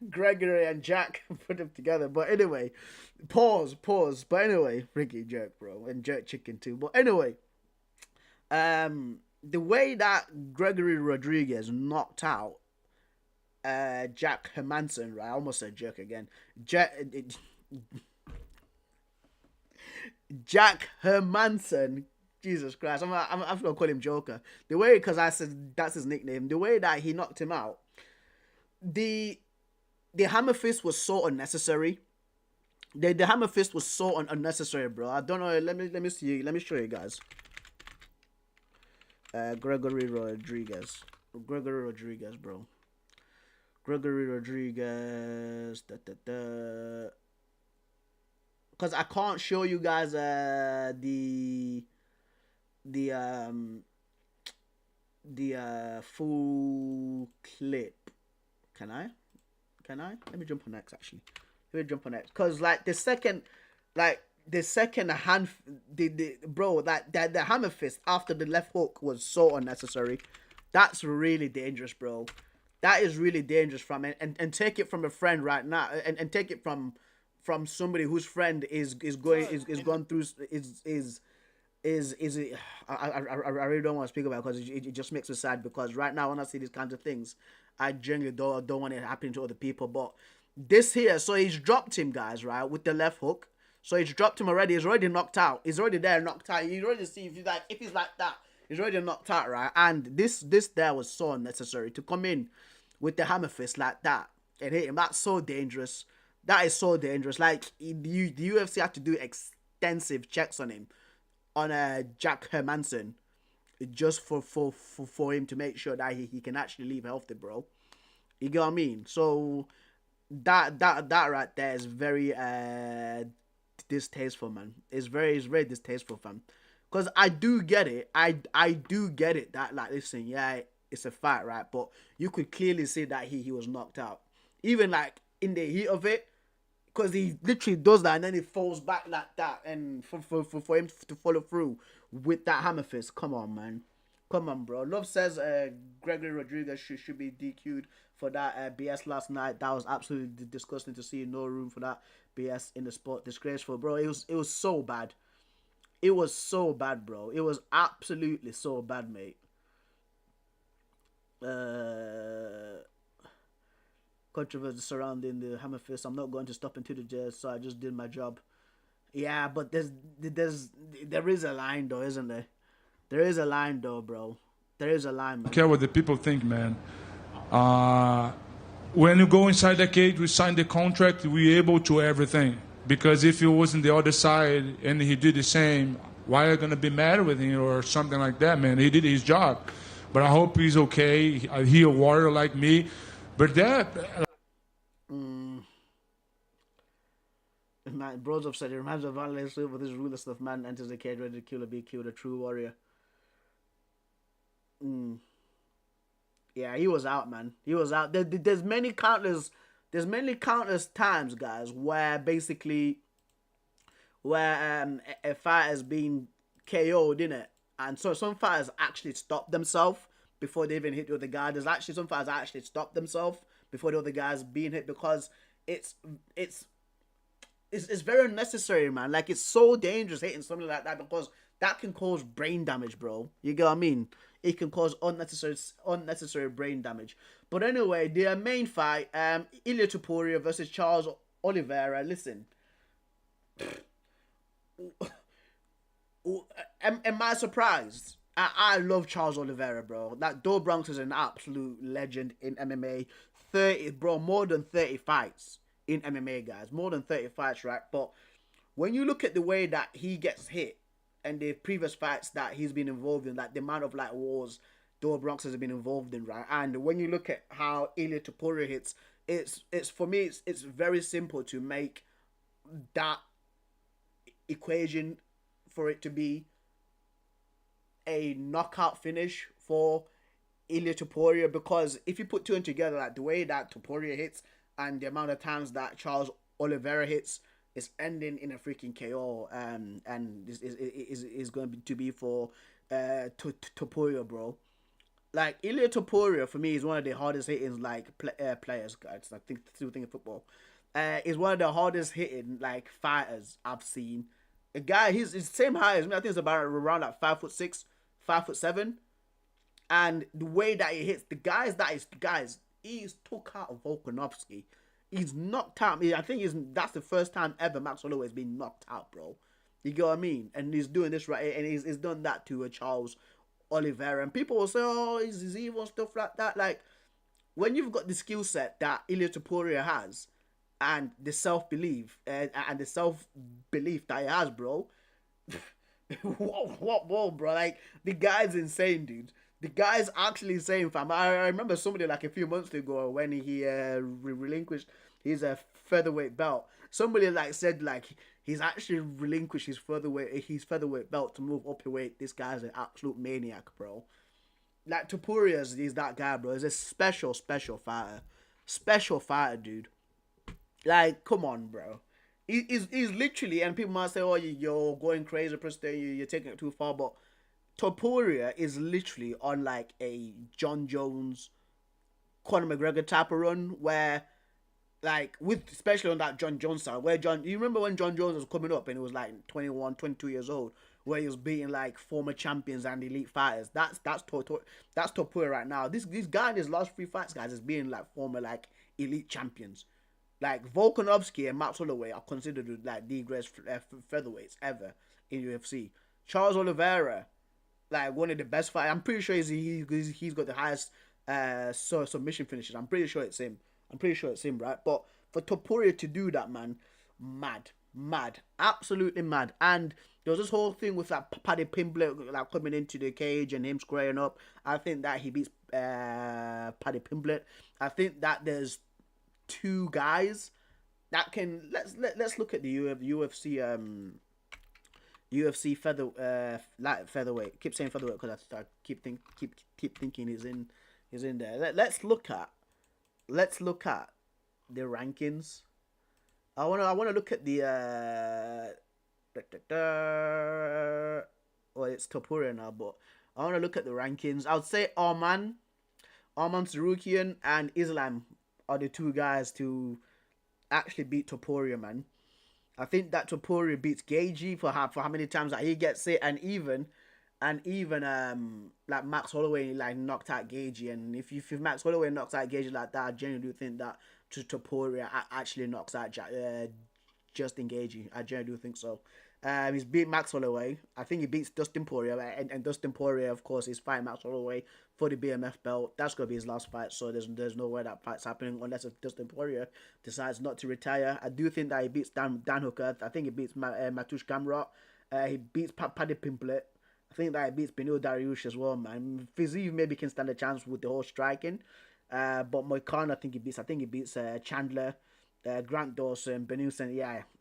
Gregory and Jack put them together. But anyway, pause. But anyway, freaking jerk, bro, and jerk chicken too. But anyway, the way that Gregory Rodriguez knocked out Jack Hermansson, right? I almost said jerk again. Jack Hermansson. Jesus Christ, I'm gonna call him Joker. The way, because I said that's his nickname. The way that he knocked him out, the hammer fist was so unnecessary. The hammer fist was so unnecessary, bro. I don't know. Let me see. Let me show you guys. Gregory Rodriguez, bro. Gregory Rodriguez. Because I can't show you guys the full clip. Can I? Let me jump on X, actually. Because like the second hand, the hammer fist after the left hook was so unnecessary. That's really dangerous, bro. That is really dangerous from it. And take it from a friend right now, and take it from somebody whose friend is going through I really don't want to speak about it, because it just makes me sad, because right now when I see these kinds of things, I genuinely don't want it happening to other people. But this here, so he's dropped him, guys, right, with the left hook. So he's dropped him already. He's already knocked out. He's already there, knocked out. You already see if he's like that, he's already knocked out, right? And this there was so unnecessary to come in with the hammer fist like that and hit him. That's so dangerous. That is so dangerous. Like the UFC had to do extensive checks on him, on Jack Hermansson, just for him to make sure that he can actually leave healthy, bro. You get what I mean? So that right there is very distasteful, man. It's very distasteful, fam. Because I do get it. I do get it that, like, listen, yeah, it's a fight, right? But you could clearly see that he was knocked out. Even like in the heat of it, because he literally does that and then he falls back like that, and for him to follow through with that hammer fist. Come on, man. Come on, bro. Love says Gregory Rodriguez should be DQ'd for that BS last night. That was absolutely disgusting to see. No room for that BS in the sport. Disgraceful, bro. It was so bad. It was so bad, bro. It was absolutely so bad, mate. Controversy surrounding the hammer fist. I'm not going to stop into the jail, so I just did my job. Yeah, but there is a line though, isn't there? There is a line though, bro. There is a line, man. I don't care what the people think, man. When you go inside the cage, we sign the contract, we're able to everything. Because if he was on the other side and he did the same, why are you going to be mad with him or something like that, man? He did his job. But I hope he's okay. He a warrior like me. But that... Man, Brozov said, it reminds me of Vanderlei Silva. This ruthless stuff, man enters the cage ready to kill or be killed, a true warrior. Yeah, he was out, man. He was out. There's many countless times, guys, where basically a fighter has been KO'd, innit? And so some fighters actually stop themselves before they even hit the other guy. There's actually some fighters that actually stop themselves before the other guy's being hit, because it's very unnecessary, man. Like, it's so dangerous hitting something like that, because that can cause brain damage, bro. You get what I mean? It can cause unnecessary brain damage. But anyway, the main fight, Ilia Topuria versus Charles Oliveira. Listen, Am I surprised? I love Charles Oliveira, bro. That Doe Bronx is an absolute legend in MMA. 30, bro, more than 30 fights in MMA, guys. More than 30 fights, right? But when you look at the way that he gets hit and the previous fights that he's been involved in, like the amount of like wars Doe Bronx has been involved in, right? And when you look at how Ilia Topuria hits, it's for me, it's very simple to make that equation for it to be a knockout finish for Ilia Topuria, because if you put two and together, like the way that Topuria hits and the amount of times that Charles Oliveira hits, is ending in a freaking KO, and this is going to be for Topuria, bro. Like Ilia Topuria for me is one of the hardest hitting like players, guys. I think still think of football. Is one of the hardest hitting like fighters I've seen. A guy, he's the same height as me. I think it's about around like 5'6", 5'7", and the way that he hits the guys, he's took out Volkanovski. He's knocked out. I think that's the first time ever Max Holloway has been knocked out, bro. You get what I mean? And he's doing this right, and he's done that to a Charles Oliveira. And people will say, "Oh, he's evil," stuff like that. Like when you've got the skill set that Ilia Topuria has, and the self-belief and the self-belief that he has, bro. Whoa, bro. Like, the guy's insane, dude. The guy's actually insane, fam. I remember somebody like a few months ago when he relinquished his featherweight belt. Somebody like said like he's actually relinquished his featherweight belt to move up a weight. This guy's an absolute maniac, bro. Like Topuria is that guy, bro. He's a special fighter. Special fighter, dude. Like, come on, bro. He's literally, and people might say, "Oh, you're going crazy, Preston. You're taking it too far." But Topuria is literally on like a John Jones, Conor McGregor type of run, where, like, especially on that John Jones side, where you remember when John Jones was coming up and he was like 21, 22 years old, where he was beating like former champions and elite fighters. That's Topuria right now. This guy in his last 3 fights, guys, is being like former like elite champions. Like Volkanovski and Max Holloway are considered like the greatest featherweights ever in UFC. Charles Oliveira, like one of the best fighters. I'm pretty sure he's got the highest submission finishes. I'm pretty sure it's him. Right? But for Topuria to do that, man, mad, absolutely mad. And there was this whole thing with that Paddy Pimblett like coming into the cage and him squaring up. I think that he beats Paddy Pimblett. I think that there's 2 guys that can let's look at the UFC featherweight. Keep saying featherweight because I keep thinking he's in there. Let's look at the rankings. I wanna look at the well, it's Topuria now, but I wanna look at the rankings. I would say Arman Sarukian and Islam are the 2 guys to actually beat Topuria, man. I think that Topuria beats Gagey for how many times that he gets it, and even like Max Holloway like knocked out Gagey, and if Max Holloway knocks out Gagey like that, I genuinely do think that Topuria actually knocks out Justin Gagey. I genuinely do think so. He's beat Max Holloway. I think he beats Dustin Poirier, and Dustin Poirier, of course, is fighting Max Holloway for the BMF belt. That's gonna be his last fight, so there's no way that fight's happening unless if Dustin Poirier decides not to retire. I do think that he beats Dan Hooker. I think he beats Matush Gamrot. He beats Paddy Pimblett. I think that he beats Benil Dariush as well, man. Fiziev maybe can stand a chance with the whole striking. But Moicano, I think he beats Chandler, Grant Dawson, Benilson.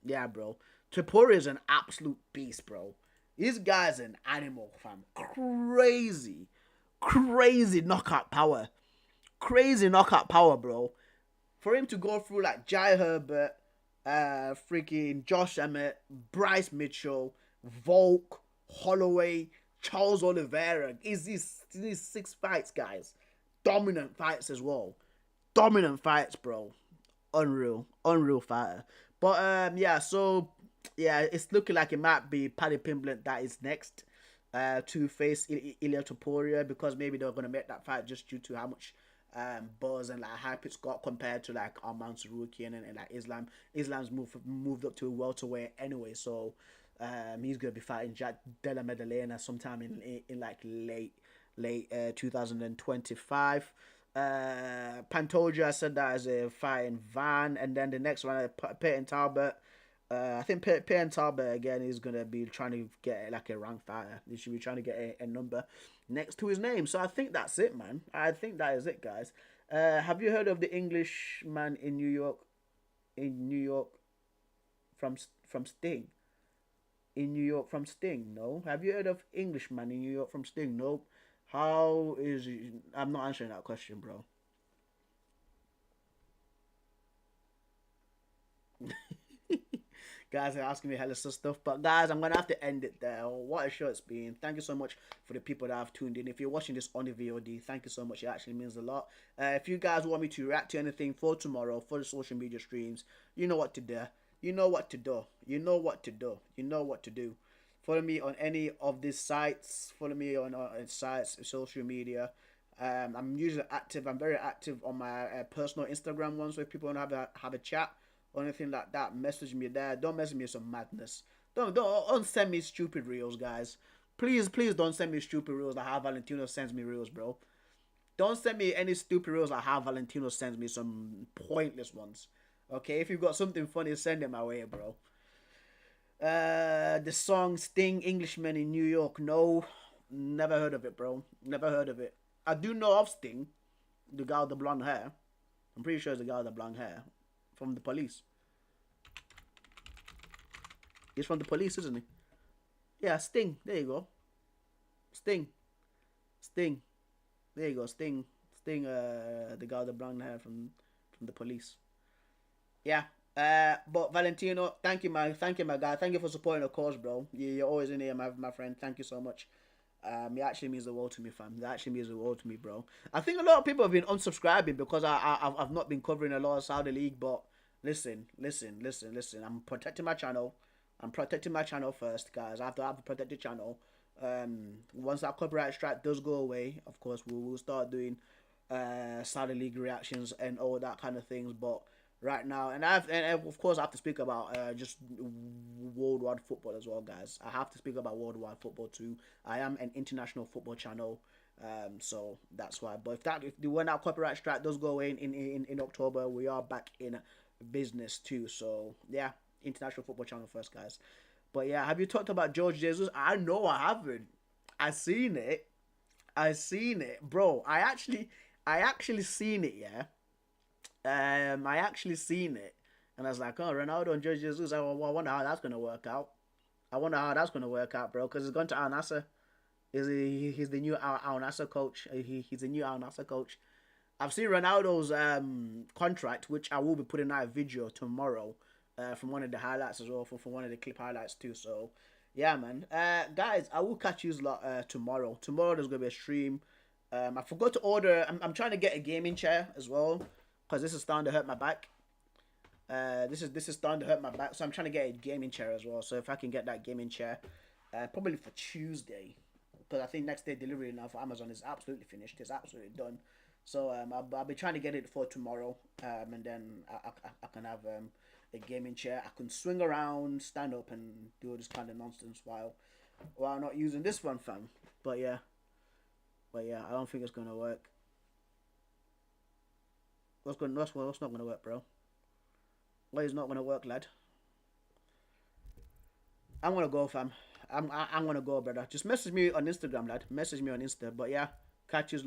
Yeah, bro. Topuria is an absolute beast, bro. This guy's an animal, fam. Crazy knockout power. Bro. For him to go through like Jai Herbert, freaking Josh Emmett, Bryce Mitchell, Volk, Holloway, Charles Oliveira. These 6 fights, guys. Dominant fights as well. Dominant fights, bro. Unreal fighter. But it's looking like it might be Paddy Pimblett that is next to face Ilia Topuria, because maybe they're gonna make that fight just due to how much buzz and like hype it's got compared to like Arman Sarukian and like Islam. Islam's moved up to welterweight anyway, so He's gonna be fighting Jack Della Maddalena sometime in like late 2025. Pantoja, I said that as a fighting Van, and then the next one, Peyton Talbot. I think Peyton Talbot again is gonna be trying to get like a rank fighter. He should be trying to get a number next to his name. So I think that's it, man. I think that is it, guys. Have you heard of the Englishman in New York? From Sting. In New York from Sting? No. Have you heard of Englishman in New York from Sting? Nope. How is he? I'm not answering that question, bro. Guys are asking me hella stuff, but guys, I'm gonna have to end it there. What a show it's been. Thank you so much for the people that have tuned in. If you're watching this on the VOD, thank you so much. It actually means a lot. If you guys want me to react to anything for tomorrow, for the social media streams, you know what to do. You know what to do. You know what to do. You know what to do. Follow me on any of these sites. Follow me on sites, social media. I'm usually active. I'm very active on my personal Instagram ones. So if people want to have a chat or anything like that, message me there. Don't message me with some madness. Don't send me stupid reels, guys. Please don't send me stupid reels like how Valentino sends me reels, bro. Don't send me any stupid reels like how Valentino sends me some pointless ones. Okay, if you've got something funny, send it my way, bro. The song Sting, Englishman in New York. No, never heard of it, bro. Never heard of it. I do know of Sting, the guy with the blonde hair. I'm pretty sure it's the guy with the blonde hair from the Police. He's from the Police, isn't he? Yeah, Sting. There you go. Sting. There you go. Sting. The guy with the blonde hair from the Police. Yeah. But Valentino, thank you, my guy. Thank you for supporting the cause, bro. You're always in here, my friend. Thank you so much. It actually means the world to me, fam. It actually means the world to me, bro. I think a lot of people have been unsubscribing because I've not been covering a lot of Saudi League. But listen. I'm protecting my channel. I'm protecting my channel first, guys. I have to protect the channel. Once that copyright strike does go away, of course, we'll start doing Saudi League reactions and all that kind of things. But right now, and of course I have to speak about just worldwide football as well, guys. I have to speak about worldwide football too. I am an international football channel, so that's why. But when that copyright strike does go away in October, we are back in business too. So yeah, international football channel first, guys. But yeah, have you talked about George Jesus? I know I haven't. I seen it, bro. I actually seen it, yeah. I actually seen it, and I was like, oh, Ronaldo and George Jesus. I wonder how that's gonna work out. Bro, because he's gone to Al Nassr. He's the new Al Nassr coach. He's the new Al Nassr coach. I've seen Ronaldo's contract, which I will be putting out a video tomorrow from one of the highlights as well, from one of the clip highlights too. So yeah, man. Guys, I will catch you a lot tomorrow. Tomorrow there's gonna be a stream. I forgot to order. I'm trying to get a gaming chair as well, because this is starting to hurt my back. This is starting to hurt my back, so I'm trying to get a gaming chair as well. So if I can get that gaming chair, probably for Tuesday, because I think next day delivery now for Amazon is absolutely finished. It's absolutely done. So I'll be trying to get it for tomorrow, and then I can have a gaming chair. I can swing around, stand up, and do all this kind of nonsense while not using this one, fam. But yeah, I don't think it's gonna work. What's not gonna work, bro? What is not gonna work, lad? I'm gonna go, fam. I'm gonna go, brother. Just message me on Instagram, lad. Message me on Insta. But yeah, catch you.